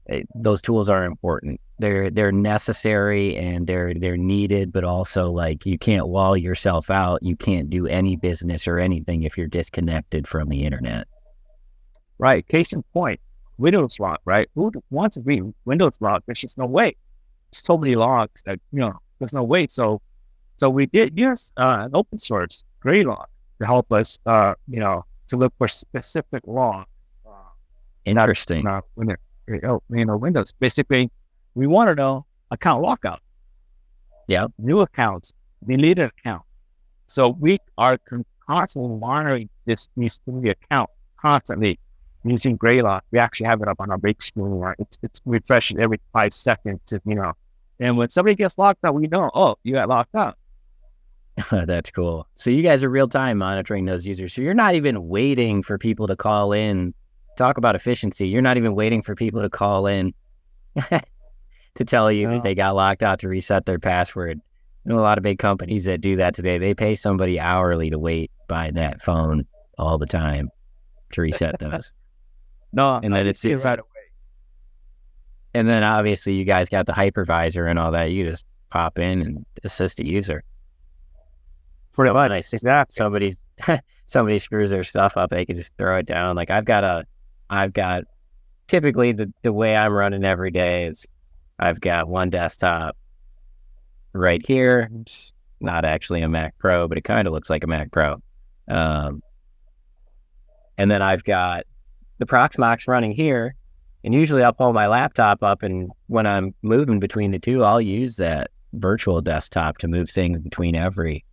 [SPEAKER 2] important. They're necessary and they're needed, but also, like, you can't wall yourself out. You can't do any business or anything if you're disconnected from the internet.
[SPEAKER 3] Right. Case in point, Windows log, right? Who wants to read Windows log? There's just no way. There's so many logs that, there's no way. So we did use an open source Graylog to help us, to look for specific logs.
[SPEAKER 2] Interesting.
[SPEAKER 3] Windows. Basically, we want to know account lockout.
[SPEAKER 2] Yeah.
[SPEAKER 3] New accounts, deleted account. So we are constantly monitoring these three accounts constantly using Graylog. We actually have it up on our big screen. It's refreshing every 5 seconds. And when somebody gets locked out, we know, oh, you got locked out.
[SPEAKER 2] That's cool. So you guys are real time monitoring those users. So you're not even waiting for people to call in. Talk about efficiency. You're not even waiting for people to call in to tell you that they got locked out to reset their password. A lot of big companies that do that today, they pay somebody hourly to wait by that phone all the time to reset those.
[SPEAKER 3] And then it's right away.
[SPEAKER 2] And then obviously you guys got the hypervisor and all that. You just pop in and assist the user.
[SPEAKER 3] Pretty much.
[SPEAKER 2] Exactly. Somebody screws their stuff up, they can just throw it down. Like, I've got typically the way I'm running every day is I've got one desktop right here. It's not actually a Mac Pro, but it kind of looks like a Mac Pro. And then I've got the Proxmox running here. And usually I'll pull my laptop up, and when I'm moving between the two, I'll use that virtual desktop to move things between every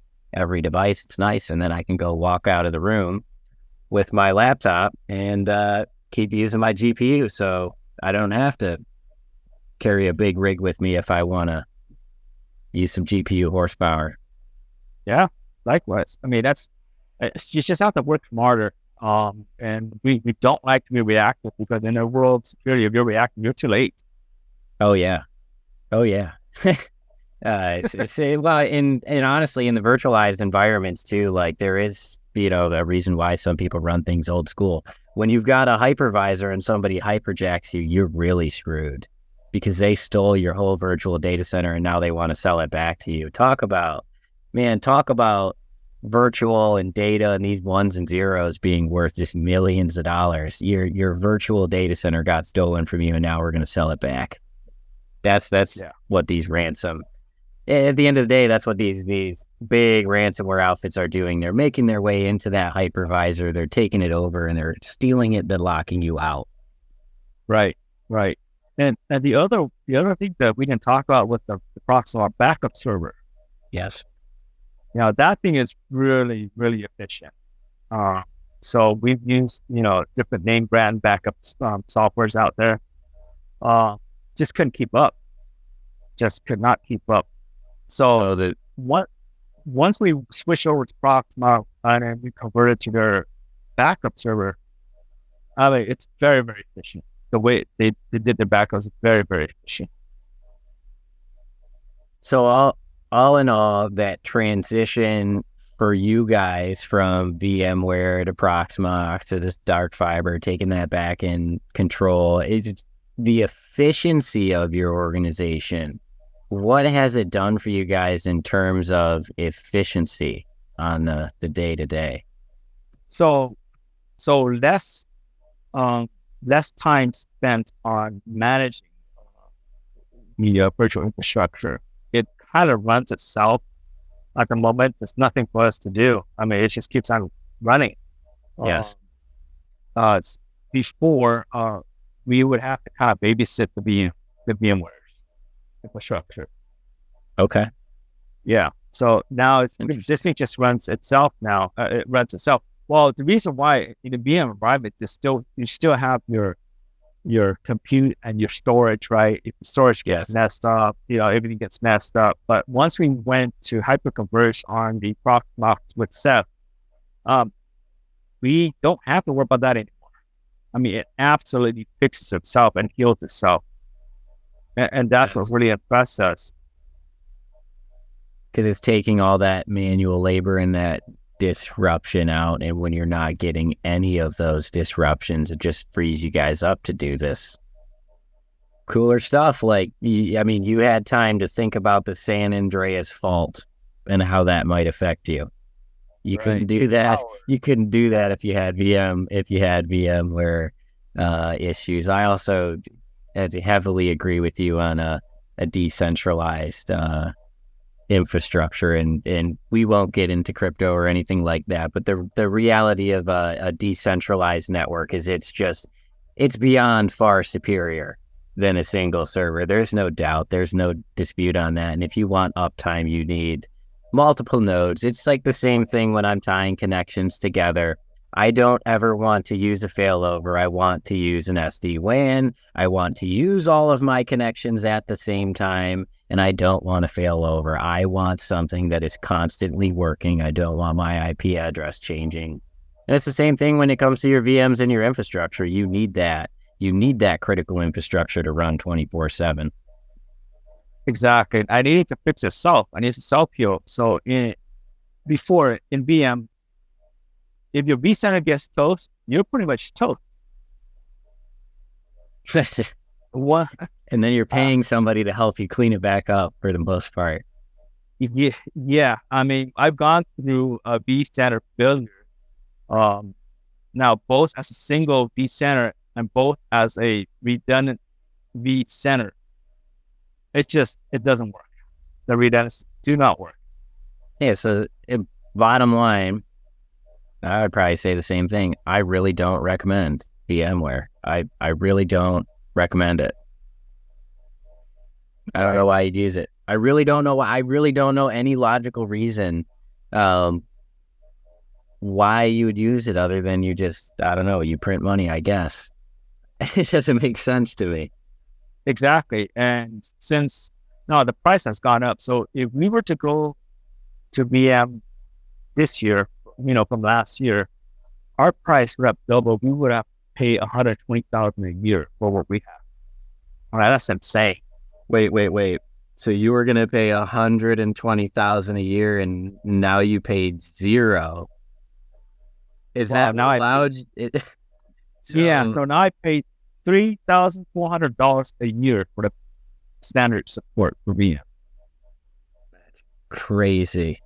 [SPEAKER 2] device. It's nice. And then I can go walk out of the room with my laptop and keep using my GPU. So I don't have to carry a big rig with me if I want to use some GPU horsepower.
[SPEAKER 3] Yeah, likewise. I mean, you just have to work smarter. And we don't like to be reactive, because in a world of security, if you're reactive, you're too late.
[SPEAKER 2] Oh yeah. And honestly, in the virtualized environments too, like, there is, a reason why some people run things old school. When you've got a hypervisor and somebody hyperjacks you, you're really screwed, because they stole your whole virtual data center and now they want to sell it back to you. Talk about virtual and data and these ones and zeros being worth just millions of dollars. Your virtual data center got stolen from you and now we're going to sell it back. That's what these at the end of the day, that's what these big ransomware outfits are doing. They're making their way into that hypervisor. They're taking it over and they're stealing it. They're locking you out.
[SPEAKER 3] Right. And the other thing that we can talk about with the Proxmox backup server.
[SPEAKER 2] Yes.
[SPEAKER 3] Now that thing is really, really efficient. So we've used, different name brand backup softwares out there. Just couldn't keep up. Just could not keep up. So once we switch over to Proxmox and we converted to their backup server, I mean, it's very, very efficient. The way they did the backups is very, very efficient.
[SPEAKER 2] So all in all, that transition for you guys from VMware to Proxmox to this dark fiber, taking that back in control, it's the efficiency of your organization. What has it done for you guys in terms of efficiency on the day-to-day?
[SPEAKER 3] So less time spent on managing the virtual infrastructure. It kind of runs itself at the moment. There's nothing for us to do. I mean, it just keeps on running.
[SPEAKER 2] Yes.
[SPEAKER 3] Before, we would have to kind of babysit the VMware infrastructure.
[SPEAKER 2] Okay.
[SPEAKER 3] Yeah. So now this thing just runs itself now. It runs itself. Well, the reason why in the VM environment is you still have your compute and your storage, right? If the storage gets messed up, everything gets messed up. But once we went to hyperconverge on the Proxmox with Ceph, we don't have to worry about that anymore. I mean, it absolutely fixes itself and heals itself. And that's what really impressed us.
[SPEAKER 2] Because it's taking all that manual labor and that disruption out. And when you're not getting any of those disruptions, it just frees you guys up to do this cooler stuff. Like, you had time to think about the San Andreas fault and how that might affect you. You couldn't do that. You couldn't do that if you had VMware issues. I also heavily agree with you on a decentralized infrastructure, and we won't get into crypto or anything like that. But the reality of a decentralized network is it's beyond far superior than a single server. There's no doubt. There's no dispute on that. And if you want uptime, you need multiple nodes. It's like the same thing when I'm tying connections together. I don't ever want to use a failover. I want to use an SD-WAN. I want to use all of my connections at the same time, and I don't want a failover. I want something that is constantly working. I don't want my IP address changing. And it's the same thing when it comes to your VMs and your infrastructure. You need that. You need that critical infrastructure to run 24/7.
[SPEAKER 3] Exactly. I need to fix itself. I need to self-heal. So before in VM, if your vCenter gets toast, you're pretty much toast. What?
[SPEAKER 2] And then you're paying somebody to help you clean it back up for the most part.
[SPEAKER 3] Yeah. I mean, I've gone through a vCenter failure. Now, both as a single vCenter and both as a redundant vCenter. It doesn't work. The redundancies do not work.
[SPEAKER 2] Yeah, so bottom line, I would probably say the same thing. I really don't recommend VMware. I really don't recommend it. I don't know why you'd use it. I really don't know why. I really don't know any logical reason why you would use it other than you print money, I guess. It doesn't make sense to me.
[SPEAKER 3] Exactly. And since the price has gone up, so if we were to go to VM this year, from last year, our price would have doubled. We would have paid $120,000 a year for what we have. All right, that's insane.
[SPEAKER 2] Wait. So you were going to pay $120,000 a year, and now you paid zero. Is that now allowed?
[SPEAKER 3] So now I paid $3,400 a year standard support for VM.
[SPEAKER 2] Crazy.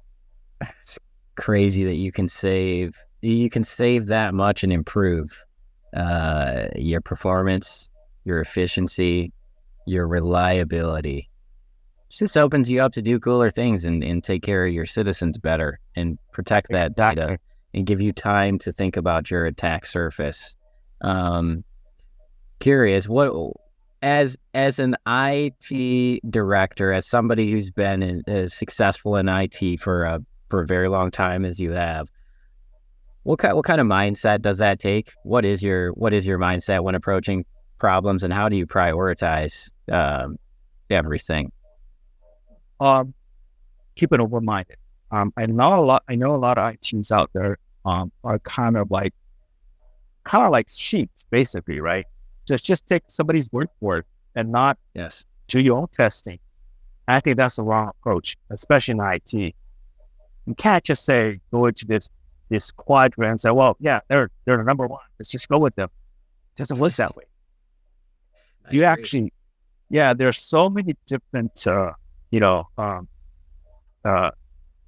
[SPEAKER 2] It's crazy that you can save that much and improve your performance, your efficiency, your reliability. It just opens you up to do cooler things and take care of your citizens better and protect that data and give you time to think about your attack surface. Curious, what as an IT director, as somebody who's been successful in IT for a very long time as you have, what kind of mindset does that take? What is your mindset when approaching problems, and how do you prioritize everything?
[SPEAKER 3] Keep it open-minded. I know a lot of ITs out there are kind of like sheep, basically, right? Just take somebody's word for it and not do your own testing. I think that's the wrong approach, especially in IT. You can't just go into this quadrant and say, well, yeah, they're the number one. Let's just go with them. It doesn't work that way. There's so many different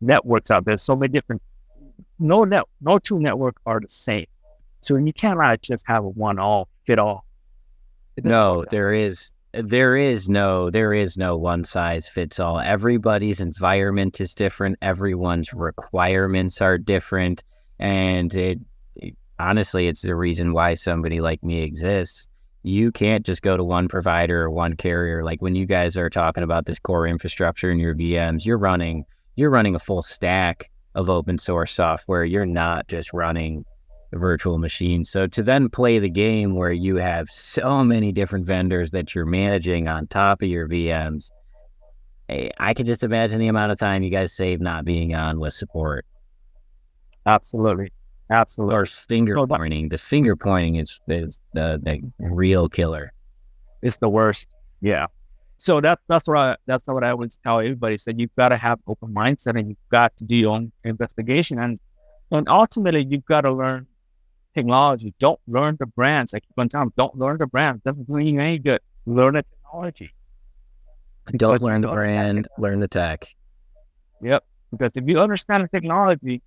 [SPEAKER 3] networks out there. So many different. No two networks are the same. So you cannot just have a one-all fit all.
[SPEAKER 2] No, there is no one size fits all. Everybody's environment is different. Everyone's requirements are different. And honestly, it's the reason why somebody like me exists. You can't just go to one provider or one carrier. Like when you guys are talking about this core infrastructure in your VMs, you're running a full stack of open source software. You're not just running a virtual machine. So to then play the game where you have so many different vendors that you're managing on top of your VMs, I can just imagine the amount of time you guys save not being on with support.
[SPEAKER 3] Absolutely.
[SPEAKER 2] Or finger pointing. The finger pointing is the real killer.
[SPEAKER 3] It's the worst. Yeah. So that's what I would tell everybody. Said you've got to have open mindset and you've got to do your own investigation and ultimately you've got to learn technology. Don't learn the brands. I keep on telling them, don't learn the brand. Doesn't do you any good. Learn the technology.
[SPEAKER 2] Don't learn the brand. Learn the tech.
[SPEAKER 3] Yep. Because if you understand the technology,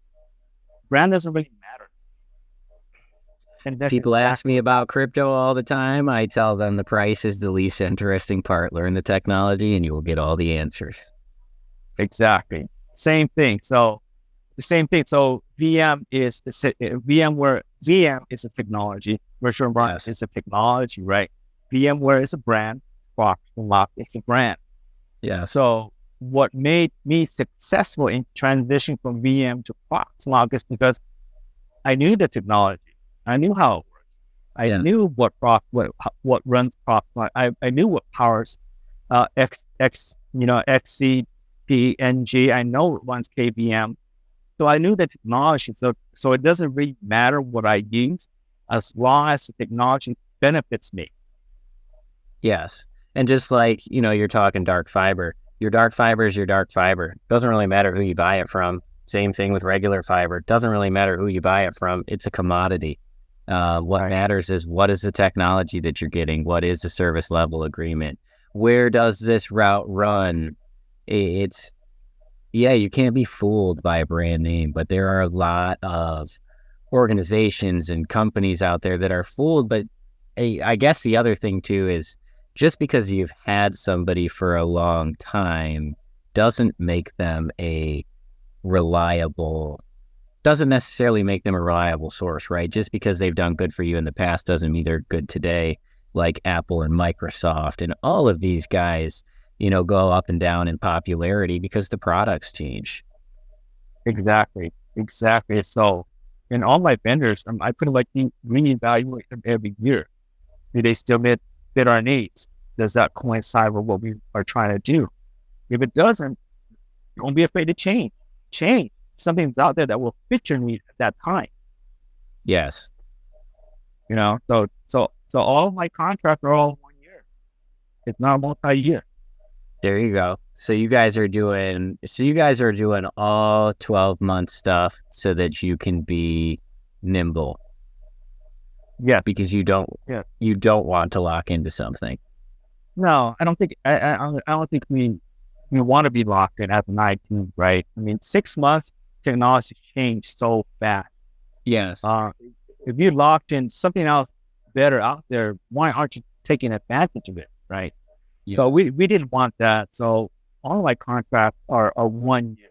[SPEAKER 3] brand doesn't really matter.
[SPEAKER 2] People ask me about crypto all the time. I tell them the price is the least interesting part. Learn the technology and you will get all the answers.
[SPEAKER 3] Exactly. Same thing. So VM is VM is a technology. Virtual environment is a technology, right? VMware is a brand. Proxmox is a brand.
[SPEAKER 2] Yeah.
[SPEAKER 3] So what made me successful in transitioning from VM to Proxmox is because I knew the technology. I knew how it works. I knew what runs Proxmox. I knew what powers XCP-NG. I know it runs KVM. So I knew the technology. So it doesn't really matter what I use as long as the technology benefits me.
[SPEAKER 2] Yes. And just like, you're talking dark fiber. Your dark fiber is your dark fiber. Doesn't really matter who you buy it from. Same thing with regular fiber. Doesn't really matter who you buy it from. It's a commodity. What matters is what is the technology that you're getting? What is the service level agreement? Where does this route run? You can't be fooled by a brand name, but there are a lot of organizations and companies out there that are fooled. But I guess the other thing too is just because you've had somebody for a long time doesn't necessarily make them a reliable source, right? Just because they've done good for you in the past doesn't mean they're good today, like Apple and Microsoft and all of these guys, go up and down in popularity because the products change.
[SPEAKER 3] Exactly. So in all my vendors, I pretty much reevaluate them every year. Do they still fit our needs? Does that coincide with what we are trying to do? If it doesn't, don't be afraid to change. Something's out there that will fit your needs at that time.
[SPEAKER 2] Yes.
[SPEAKER 3] So all of my contracts are all 1 year. It's not multi-year.
[SPEAKER 2] There you go. So you guys are doing all 12-month stuff so that you can be nimble.
[SPEAKER 3] Yeah.
[SPEAKER 2] Because you don't want to lock into something.
[SPEAKER 3] No, I don't think I don't think we want to be locked in as an IT, right? I mean, 6 months, technology changed so fast.
[SPEAKER 2] Yes.
[SPEAKER 3] If you're locked in something else better out there, why aren't you taking advantage of it, right?
[SPEAKER 2] Yes.
[SPEAKER 3] So we didn't want that. So all my contracts are 1 year.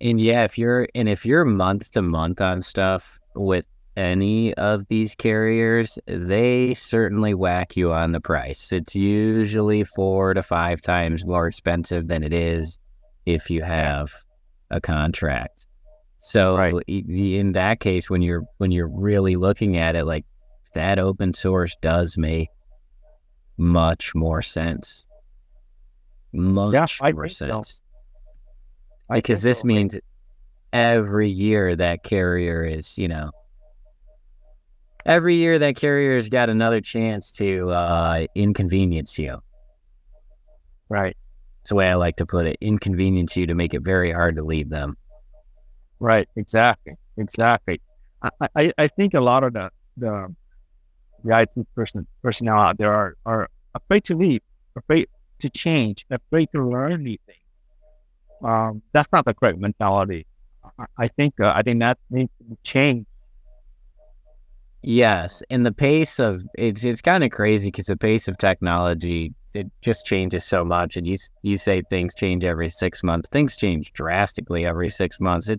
[SPEAKER 2] And yeah, if you're month to month on stuff with any of these carriers, they certainly whack you on the price. It's usually 4 to 5 times more expensive than it is if you have a contract. So
[SPEAKER 3] Right.
[SPEAKER 2] in that case, when you're really looking at it, like that open source does make much more sense. Much
[SPEAKER 3] I
[SPEAKER 2] more
[SPEAKER 3] think so.
[SPEAKER 2] sense. Because this means every year that carrier is, every year that carrier's got another chance to inconvenience you.
[SPEAKER 3] Right.
[SPEAKER 2] That's the way I like to put it. Inconvenience you to make it very hard to leave them.
[SPEAKER 3] Right. Exactly. I think a lot of the IT personnel out there are afraid to leave, afraid to change, afraid to learn new things. That's not the correct mentality. I think that needs to change.
[SPEAKER 2] Yes, and the pace of it's kind of crazy because the pace of technology, it just changes so much. And you say things change every 6 months. Things change drastically every 6 months.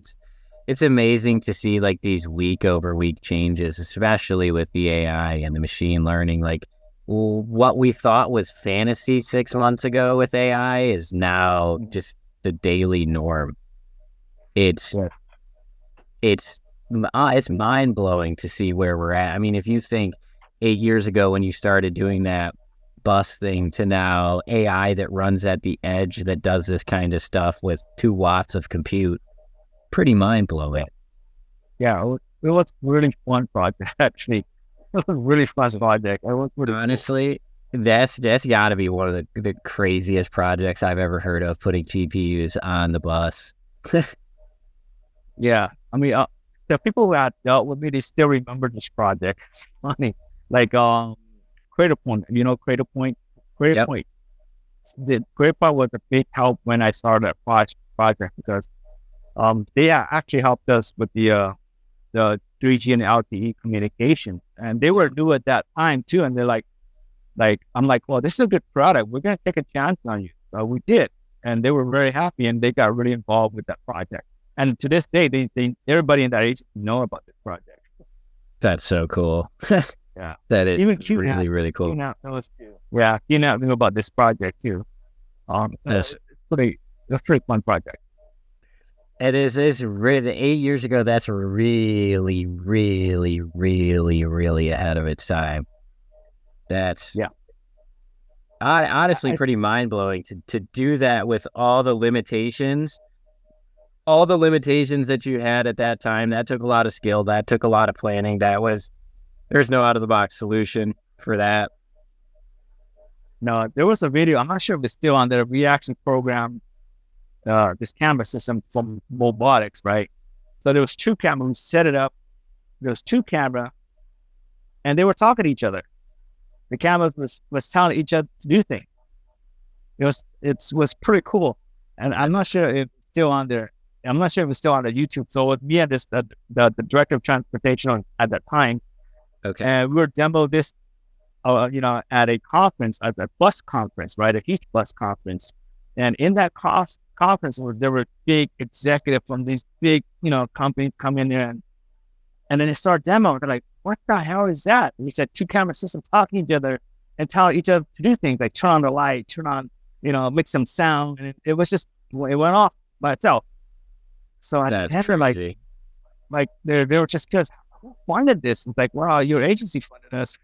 [SPEAKER 2] It's amazing to see like these week over week changes, especially with the AI and the machine learning. Like what we thought was fantasy 6 months ago with AI is now just the daily norm. It's mind blowing to see where we're at. I mean, if you think 8 years ago when you started doing that bus thing to now AI that runs at the edge that does this kind of stuff with 2 watts of compute, pretty mind blowing.
[SPEAKER 3] Yeah, it was really fun project actually. It was really fun project.
[SPEAKER 2] Honestly, that's got to be one of the craziest projects I've ever heard of, putting GPUs on the bus.
[SPEAKER 3] Yeah, I mean, the people that dealt with me, they still remember this project. It's funny, like Cradle Point. You know, Cradle Point.
[SPEAKER 2] Yep.
[SPEAKER 3] The Cradle Point was a big help when I started that project because they actually helped us with the 3G and LTE communication, and they were new at that time too. And they're like I'm like, well, this is a good product. We're gonna take a chance on you. So we did, and they were very happy, and they got really involved with that project. And to this day, they everybody in that agency know about this project.
[SPEAKER 2] That's so cool.
[SPEAKER 3] Yeah,
[SPEAKER 2] that is
[SPEAKER 3] even
[SPEAKER 2] really, really cool.
[SPEAKER 3] QNAP knows too. Yeah, QNAP knew about this project too. It's a pretty fun project.
[SPEAKER 2] It is really 8 years ago. That's really, really, really, really ahead of its time. That's honestly pretty mind blowing to do that with all the limitations that you had at that time. That took a lot of skill. That took a lot of planning. There's no out of the box solution for that.
[SPEAKER 3] No, there was a video. I'm not sure if it's still on there. We actually programmed this camera system from robotics, right? So there was 2 cameras. We set it up. There was 2 cameras, and they were talking to each other. The cameras was telling each other to do things. It was pretty cool, and I'm not sure if it's still on there. I'm not sure if it's still on the YouTube. So with me and the director of transportation at that time,
[SPEAKER 2] okay,
[SPEAKER 3] and we were demoing this, at a conference, at a bus conference, right? A huge bus conference, and in that conference, there were big executives from these big, companies come in there, and then they start demoing. They're like, "What the hell is that?" And we said 2 camera systems talking to each other and telling each other to do things like turn on the light, turn on, make some sound, and it went off by itself. So I had to like they were just who funded this? It's like, wow, your agency funded us.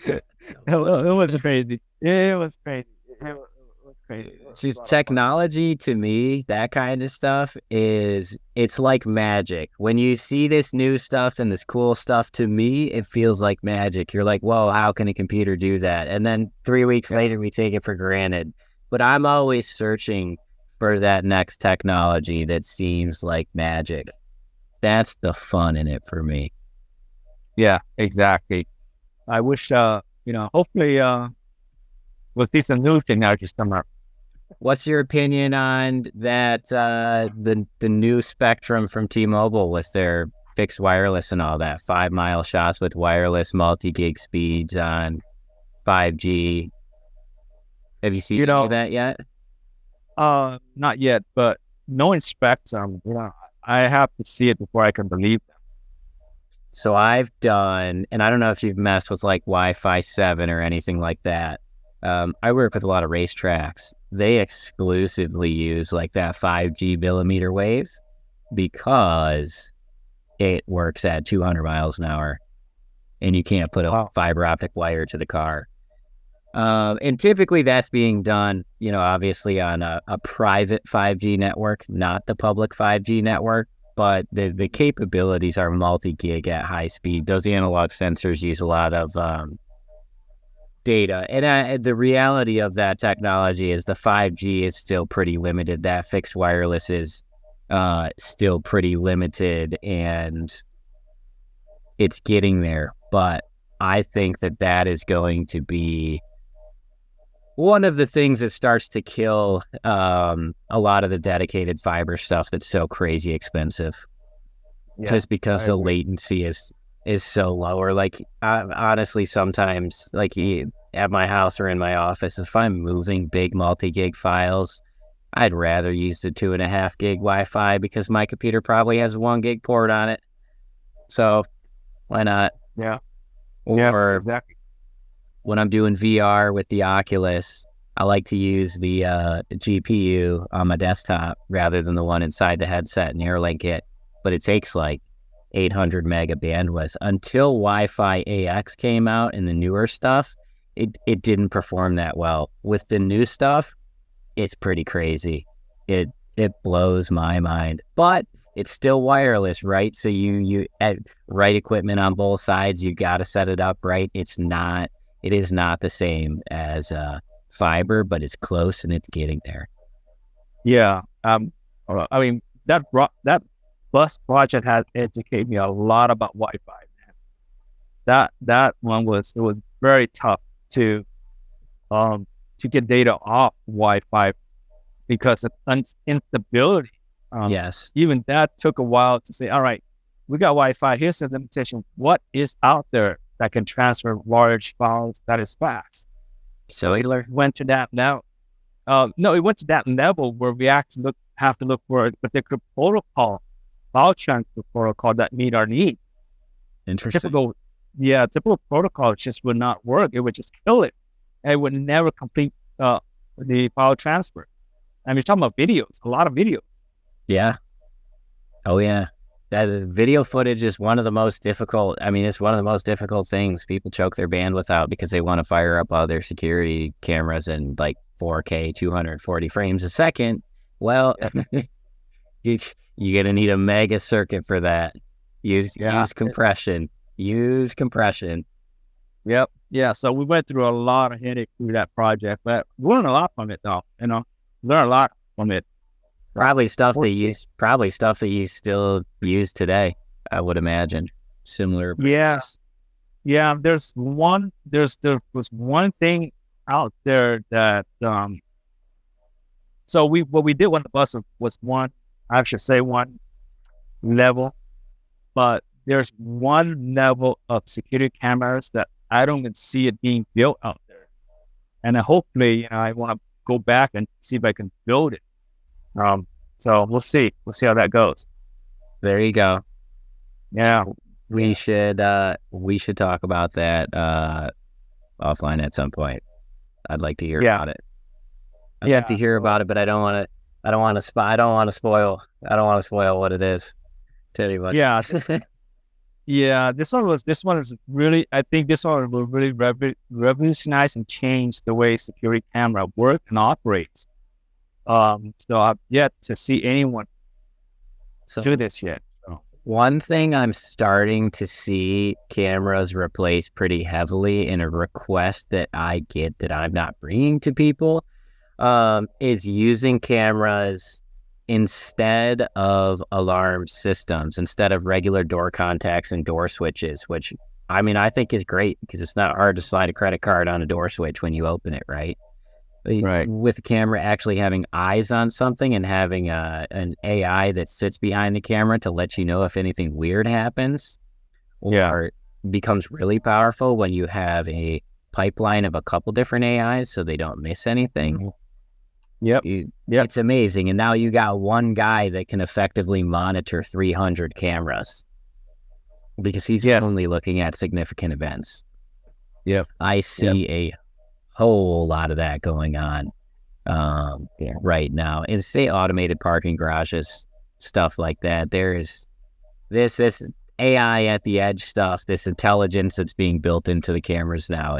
[SPEAKER 3] It was crazy. It was crazy. It was crazy.
[SPEAKER 2] See, technology to me, that kind of stuff it's like magic. When you see this new stuff and this cool stuff, to me, it feels like magic. You're like, whoa, how can a computer do that? And then 3 weeks later, we take it for granted. But I'm always searching for that next technology that seems like magic. That's the fun in it for me.
[SPEAKER 3] Yeah, exactly. I wish, hopefully, we'll see some new technologies come up.
[SPEAKER 2] What's your opinion on that? The new spectrum from T-Mobile with their fixed wireless and all that, 5 mile shots with wireless multi-gig speeds on 5G. Have you seen any of that yet?
[SPEAKER 3] Not yet, but knowing spectrum, I have to see it before I can believe them.
[SPEAKER 2] So I've done, and I don't know if you've messed with like Wi-Fi 7 or anything like that. I work with a lot of racetracks. They exclusively use like that 5G millimeter wave because it works at 200 miles an hour and you can't put a fiber optic wire to the car. And typically that's being done, obviously on a private 5G network, not the public 5G network, but the capabilities are multi-gig at high speed. Those analog sensors use a lot of data. And the reality of that technology is the 5G is still pretty limited. That fixed wireless is still pretty limited, and it's getting there. But I think that is going to be one of the things that starts to kill a lot of the dedicated fiber stuff that's so crazy expensive. Just because the latency is so low. Or like, honestly, sometimes like at my house or in my office, if I'm moving big multi-gig files, I'd rather use the 2.5 gig Wi-Fi because my computer probably has a 1 gig port on it. So why not?
[SPEAKER 3] Yeah.
[SPEAKER 2] Or
[SPEAKER 3] exactly.
[SPEAKER 2] When I'm doing VR with the Oculus, I like to use the GPU on my desktop rather than the one inside the headset and AirLink it. But it takes like 800 mega bandwidth. Until Wi-Fi AX came out and the newer stuff, it didn't perform that well. With the new stuff, it's pretty crazy. It blows my mind. But it's still wireless, right? So you at right equipment on both sides, you got to set it up right. It is not the same as fiber, but it's close and it's getting there.
[SPEAKER 3] Yeah. I mean, that bus project has educated me a lot about Wi-Fi, man. That one was very tough to get data off Wi-Fi because of instability.
[SPEAKER 2] Yes.
[SPEAKER 3] Even that took a while to say, all right, we got Wi-Fi. Here's the limitation. What is out there that can transfer large files that is fast?
[SPEAKER 2] Cellular
[SPEAKER 3] went to that now. No, it went to that level where we actually have to look for a particular protocol, file transfer protocol that meet our needs.
[SPEAKER 2] Interesting.
[SPEAKER 3] Typical protocol just would not work. It would just kill it. And it would never complete the file transfer. I mean, you're talking about videos, a lot of videos.
[SPEAKER 2] Yeah. Oh, yeah. That video footage is one of the most difficult. I mean, it's one of the most difficult things. People choke their bandwidth out because they want to fire up all their security cameras in like 4K, 240 frames a second. Well, you're going to need a mega circuit for that. Use compression. Use compression.
[SPEAKER 3] Yep. Yeah. So we went through a lot of headache through that project, but we learned a lot from it, though. Learn a lot from it.
[SPEAKER 2] Probably stuff that you still use today, I would imagine. Similar.
[SPEAKER 3] Yes. Yeah. There was one thing out there that so what we did when the bus was one level, but there's one level of security cameras that I don't even see it being built out there. And hopefully, I want to go back and see if I can build it. So we'll see how that goes.
[SPEAKER 2] There you go.
[SPEAKER 3] Yeah.
[SPEAKER 2] We should talk about that offline at some point. I'd like to hear about it. I'd like to hear about it, but I don't want to spoil what it is to anybody.
[SPEAKER 3] Yeah. Yeah. This one is really, I think this one will really revolutionize and change the way security camera work and operates. So I've yet to see anyone do this yet. So.
[SPEAKER 2] One thing I'm starting to see cameras replace pretty heavily in a request that I get that I'm not bringing to people is using cameras instead of alarm systems, instead of regular door contacts and door switches, which I mean, I think is great because it's not hard to slide a credit card on a door switch when you open it, right?
[SPEAKER 3] Right.
[SPEAKER 2] With the camera actually having eyes on something and having an AI that sits behind the camera to let you know if anything weird happens, or becomes really powerful when you have a pipeline of a couple different AIs so they don't miss anything.
[SPEAKER 3] Yep.
[SPEAKER 2] It's amazing. And now you got one guy that can effectively monitor 300 cameras because he's only looking at significant events.
[SPEAKER 3] Yep.
[SPEAKER 2] I see a whole lot of that going on right now. And say automated parking garages, stuff like that. There is this AI at the edge stuff, this intelligence that's being built into the cameras now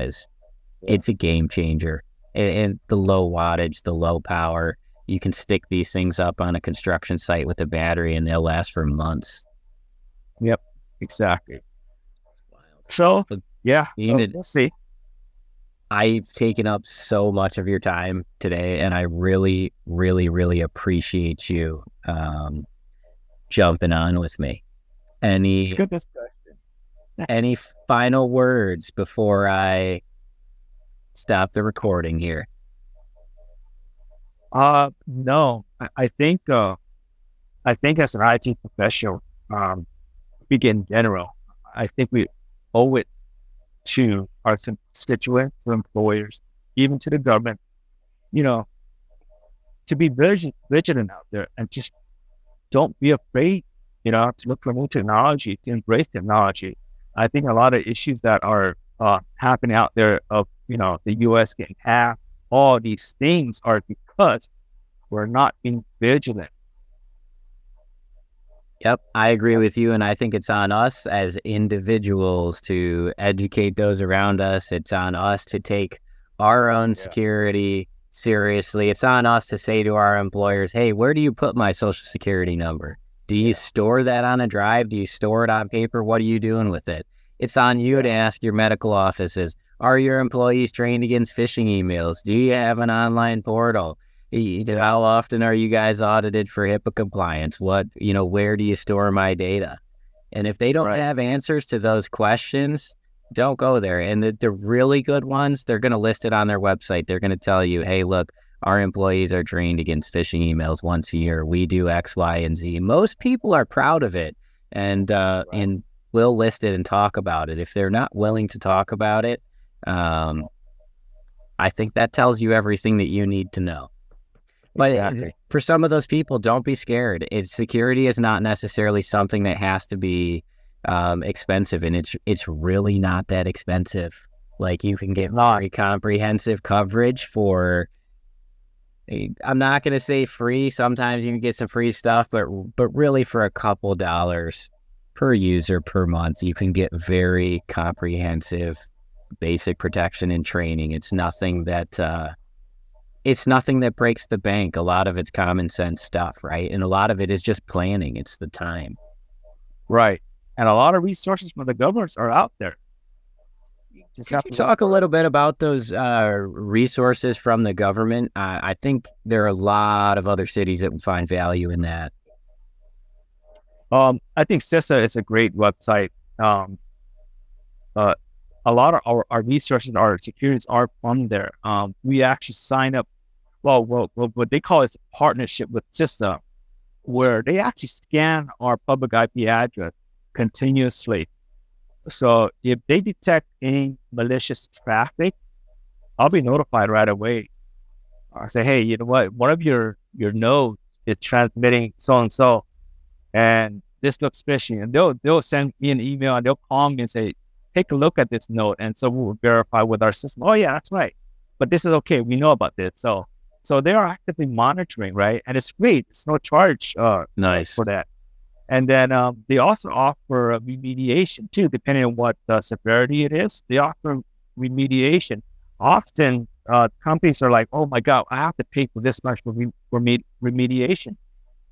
[SPEAKER 2] it's a game changer. And the low wattage, the low power, you can stick these things up on a construction site with a battery and they'll last for months.
[SPEAKER 3] Yep, exactly. So, we'll see.
[SPEAKER 2] I've taken up so much of your time today, and I really, really, really appreciate you jumping on with me. Any final words before I stop the recording here?
[SPEAKER 3] No. I think as an IT professional, speaking in general, I think we owe it to our constituents, to employers, even to the government, to be vigilant out there and just don't be afraid, to look for new technology, to embrace technology. I think a lot of issues that are happening out there of, the U.S. getting hacked, all these things are because we're not being vigilant.
[SPEAKER 2] Yep, I agree with you, and I think it's on us as individuals to educate those around us. It's on us to take our own security seriously. It's on us to say to our employers, hey, where do you put my social security number? Do you store that on a drive? Do you store it on paper? What are you doing with it? It's on you to ask your medical offices, are your employees trained against phishing emails? Do you have an online portal? How often are you guys audited for HIPAA compliance? Where do you store my data? And if they don't have answers to those questions, don't go there. And the really good ones, they're going to list it on their website. They're going to tell you, hey, look, our employees are trained against phishing emails once a year. We do X, Y, and Z. Most people are proud of it and will list it and talk about it. If they're not willing to talk about it, I think that tells you everything that you need to know. But for some of those people, don't be scared. Security is not necessarily something that has to be expensive, and it's really not that expensive. Like, you can get very comprehensive coverage for, I'm not going to say free. Sometimes you can get some free stuff, but really for a couple dollars per user per month, you can get very comprehensive basic protection and training. It's nothing that breaks the bank. A lot of it's common sense stuff, right? And a lot of it is just planning. It's the time.
[SPEAKER 3] Right. And a lot of resources from the governments are out there.
[SPEAKER 2] Could you talk a little bit about those resources from the government? I think there are a lot of other cities that would find value in that.
[SPEAKER 3] I think CISA is a great website. A lot of our resources, our securities are from there. We actually sign up, what they call is a partnership with CISA, where they actually scan our public IP address continuously. So if they detect any malicious traffic, I'll be notified right away. I say, hey, you know what? One of your nodes is transmitting so-and-so, and this looks fishy. And they'll send me an email and they'll call me and say, take a look at this node. And so we'll verify with our system. Oh yeah, that's right. But this is okay. We know about this. So they are actively monitoring, right? And it's free. It's no charge
[SPEAKER 2] nice
[SPEAKER 3] for that. And then they also offer remediation too, depending on what severity it is. They offer remediation. Often companies are like, oh my God, I have to pay for this much for remediation.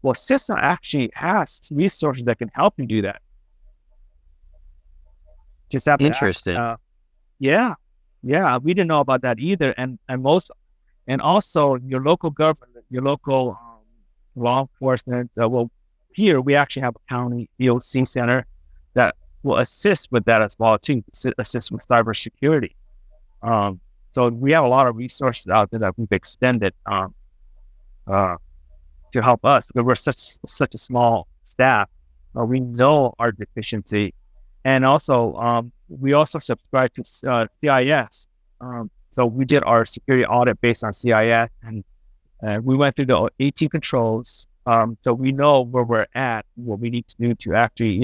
[SPEAKER 3] Well, CISA actually has resources that can help you do that. Just have to
[SPEAKER 2] interesting.
[SPEAKER 3] Yeah. We didn't know about that either. And also your local government, your local law enforcement. Here we actually have a county EOC center that will assist with that as well too. Assist with cybersecurity. So So we have a lot of resources out there that we've extended to help us, because we're such a small staff. We know our deficiency, and also we also subscribe to CIS. So we did our security audit based on CIS, and we went through the 18 controls. So we know where we're at, what we need to do to actually,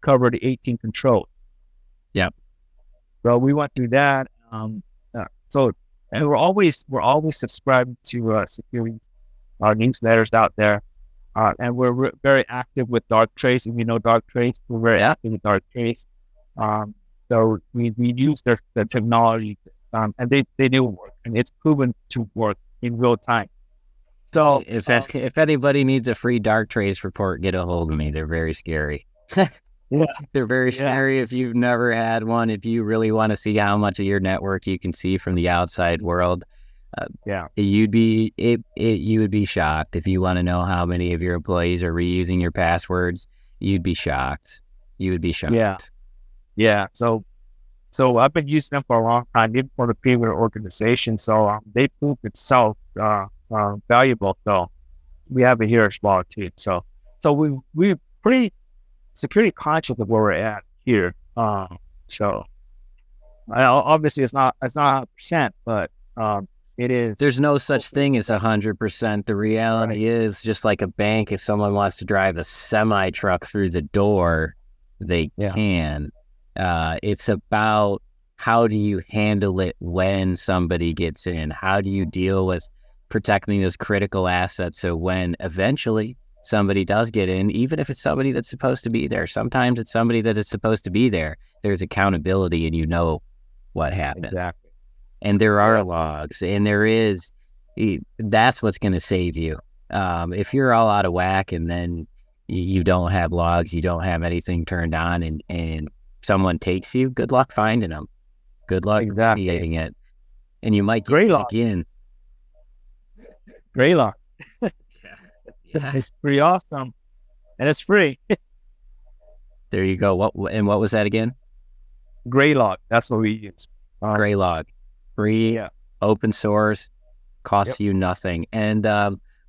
[SPEAKER 3] cover the 18 controls.
[SPEAKER 2] Yep.
[SPEAKER 3] So we went through that. And we're always subscribed to security newsletters out there, and we're very active with Darktrace. If you know Darktrace, we're very active with Darktrace. So we use the technology, and they do work, and it's proven to work in real time. So
[SPEAKER 2] if anybody needs a free Darktrace report, get a hold of me. They're very scary.
[SPEAKER 3] Yeah.
[SPEAKER 2] They're very scary if you've never had one. If you really want to see how much of your network you can see from the outside world, you would be shocked. If you want to know how many of your employees are reusing your passwords, you'd be shocked. You would be shocked.
[SPEAKER 3] Yeah. So I've been using them for a long time, even for the previous organization. So they proved itself valuable. So we have it here as well too. So we're pretty security conscious of where we're at here. So obviously it's not 100%, but it is.
[SPEAKER 2] There's no such thing as 100%. The reality is, just like a bank, if someone wants to drive a semi truck through the door, they can. It's about, how do you handle it when somebody gets in? How do you deal with protecting those critical assets, so when eventually somebody does get in, even if it's somebody that's supposed to be there, sometimes it's somebody that is supposed to be there, there's accountability and you know what happened.
[SPEAKER 3] Exactly.
[SPEAKER 2] And there are logs, and that's what's going to save you. If you're all out of whack and then you don't have logs, you don't have anything turned on, and someone takes you, good luck finding them. Good luck creating it. And you might get back in.
[SPEAKER 3] Gray log. It's pretty awesome. And it's free.
[SPEAKER 2] There you go. What was that again?
[SPEAKER 3] Gray log. That's what we use.
[SPEAKER 2] Gray log. Free, open source, costs you nothing. And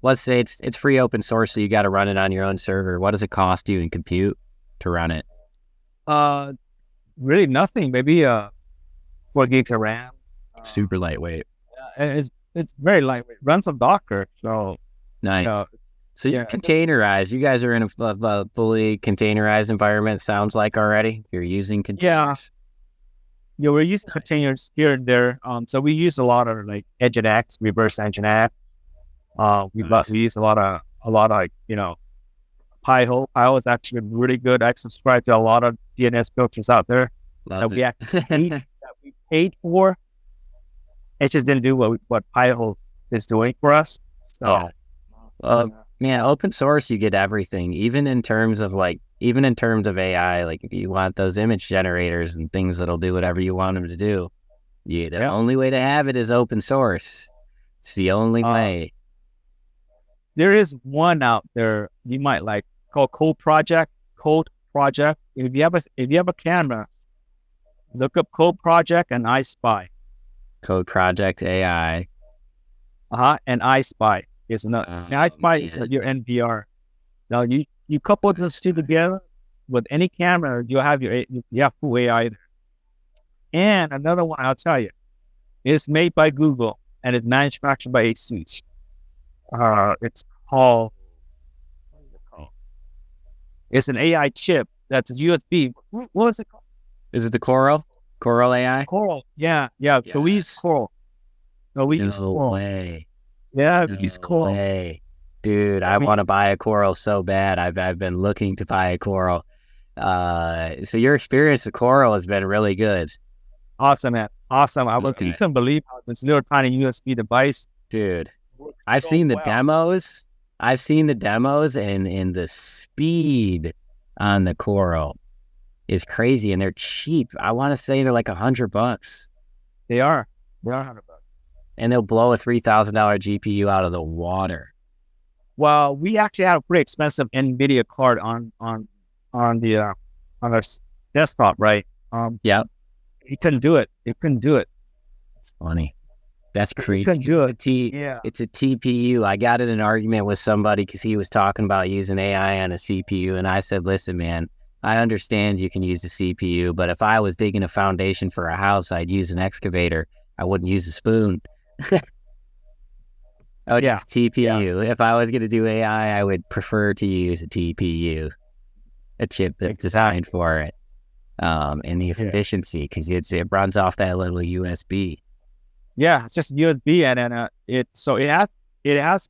[SPEAKER 2] let's say it's free open source, so you got to run it on your own server. What does it cost you in compute to run it?
[SPEAKER 3] Really nothing. Maybe 4 gigs of RAM.
[SPEAKER 2] Super lightweight.
[SPEAKER 3] It's very lightweight. Runs on Docker. So
[SPEAKER 2] nice. So you containerize. You guys are in a fully containerized environment, sounds like, already. You're using containers.
[SPEAKER 3] Yeah, we're using containers here and there. So we use a lot of like Nginx, reverse Nginx. We use a lot of Pi-hole. Pi-hole is actually really good. I subscribe to a lot of DNS filters out there that we paid for. It just didn't do what Pi-hole is doing for us. So,
[SPEAKER 2] man, open source, you get everything, even in terms of AI. Like, if you want those image generators and things that'll do whatever you want them to do, the only way to have it is open source. It's the only way.
[SPEAKER 3] There is one out there you might like called Code Project. If you have a camera, look up Code Project and iSpy.
[SPEAKER 2] Code Project AI.
[SPEAKER 3] And iSpy is another. iSpy is your NPR. Now you couple those two together with any camera, you have full AI there. And another one I'll tell you, it's made by Google and it's manufactured by ASUS. It's called. It's an AI chip that's a USB. What is it called?
[SPEAKER 2] Is it the Coral? Coral AI?
[SPEAKER 3] Coral. Yeah. Yes. So we use Coral. No
[SPEAKER 2] way.
[SPEAKER 3] Yeah, we use Coral.
[SPEAKER 2] Way. Dude, I want to buy a Coral so bad. I've been looking to buy a Coral. So your experience with Coral has been really good.
[SPEAKER 3] Awesome, man. Awesome. You couldn't believe how this little tiny USB device.
[SPEAKER 2] Dude, I've seen the demos. I've seen the demos, and the speed on the Coral is crazy, and they're cheap. I want to say they're like $100.
[SPEAKER 3] They are $100.
[SPEAKER 2] And they'll blow a $3,000 GPU out of the water.
[SPEAKER 3] Well, we actually had a pretty expensive NVIDIA card on our desktop, right?
[SPEAKER 2] Yeah.
[SPEAKER 3] It couldn't do it.
[SPEAKER 2] Funny. That's
[SPEAKER 3] You
[SPEAKER 2] crazy.
[SPEAKER 3] can do it.
[SPEAKER 2] It's a TPU. I got in an argument with somebody because he was talking about using AI on a CPU, and I said, "Listen, man, I understand you can use the CPU, but if I was digging a foundation for a house, I'd use an excavator. I wouldn't use a spoon. I would use TPU. If I was going to do AI, I would prefer to use a TPU, a chip that's designed for it, and the efficiency because it runs off that little USB."
[SPEAKER 3] Yeah, it's just USB, and then it has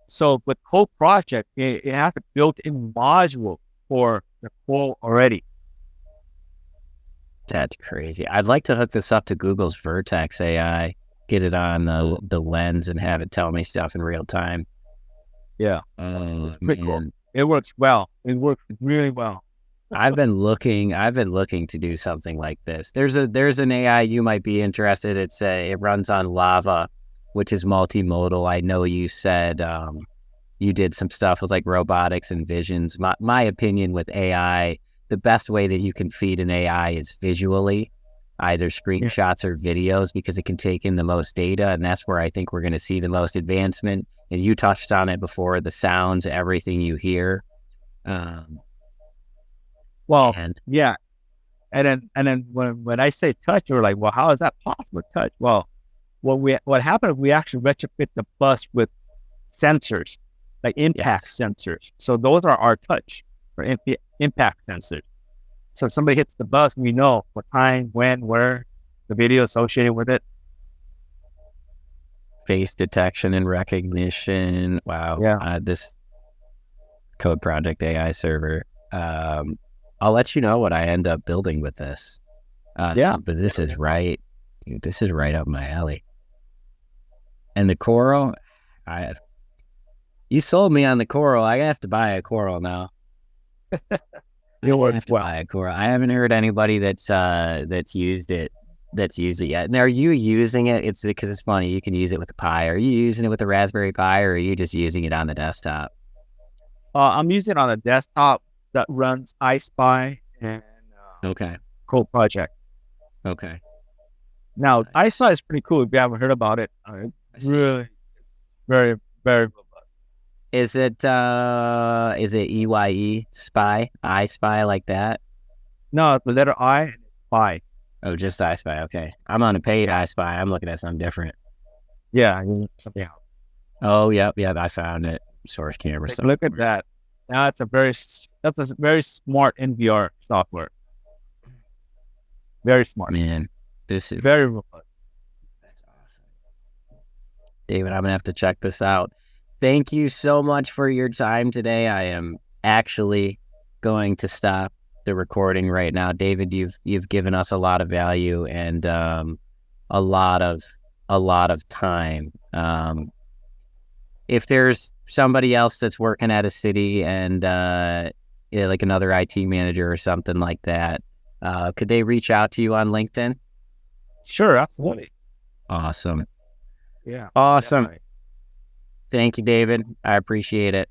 [SPEAKER 3] so with whole project it has a built-in module for the core already.
[SPEAKER 2] That's crazy. I'd like to hook this up to Google's Vertex AI, get it on the lens, and have it tell me stuff in real time.
[SPEAKER 3] Yeah,
[SPEAKER 2] Oh,
[SPEAKER 3] pretty cool.
[SPEAKER 2] man.
[SPEAKER 3] It works well. It works really well.
[SPEAKER 2] I've been looking to do something like this. There's an AI you might be interested. It runs on Lava, which is multimodal. I know you said you did some stuff with like robotics and visions. My opinion with AI, the best way that you can feed an AI is visually, either screenshots or videos, because it can take in the most data, and that's where I think we're going to see the most advancement. And you touched on it before, the sounds, everything you hear.
[SPEAKER 3] Well, yeah, and then when I say touch, you're like, well, how is that possible? Touch? Well, what happened? We actually retrofit the bus with sensors, like impact sensors. So those are our touch or impact sensors. So if somebody hits the bus, we know what time, when, where, the video associated with it.
[SPEAKER 2] Face detection and recognition. Wow.
[SPEAKER 3] Yeah.
[SPEAKER 2] This Code Project AI server. I'll let you know what I end up building with this. But this is right up my alley. And the coral, you sold me on the coral. I have to buy a coral now. Buy a coral. I haven't heard anybody that's used it yet. And are you using it? It's because it's funny. You can use it with the Pi. Are you using it with the Raspberry Pi, or are you just using it on the desktop?
[SPEAKER 3] I'm using it on a desktop that runs iSpy and Code Project.
[SPEAKER 2] Okay.
[SPEAKER 3] Now, iSpy is pretty cool if you haven't heard about it. It's really very, very robust.
[SPEAKER 2] Is it EYE Spy? iSpy like that?
[SPEAKER 3] No, the letter I and Spy.
[SPEAKER 2] Oh, just iSpy. Okay. I'm on a paid iSpy. I'm looking at something different.
[SPEAKER 3] Yeah, something else.
[SPEAKER 2] Oh, yep. I found it. Source camera.
[SPEAKER 3] Look at that. Now that's a very smart NVR software. Very smart.
[SPEAKER 2] Man, this is
[SPEAKER 3] very robust.
[SPEAKER 2] That's awesome. David, I'm gonna have to check this out. Thank you so much for your time today. I am actually going to stop the recording right now. David, you've given us a lot of value and a lot of time. If there's somebody else that's working at a city and like another IT manager or something like that, could they reach out to you on LinkedIn?
[SPEAKER 3] Sure, absolutely.
[SPEAKER 2] Awesome.
[SPEAKER 3] Yeah.
[SPEAKER 2] Awesome.
[SPEAKER 3] Definitely.
[SPEAKER 2] Thank you, David. I appreciate it.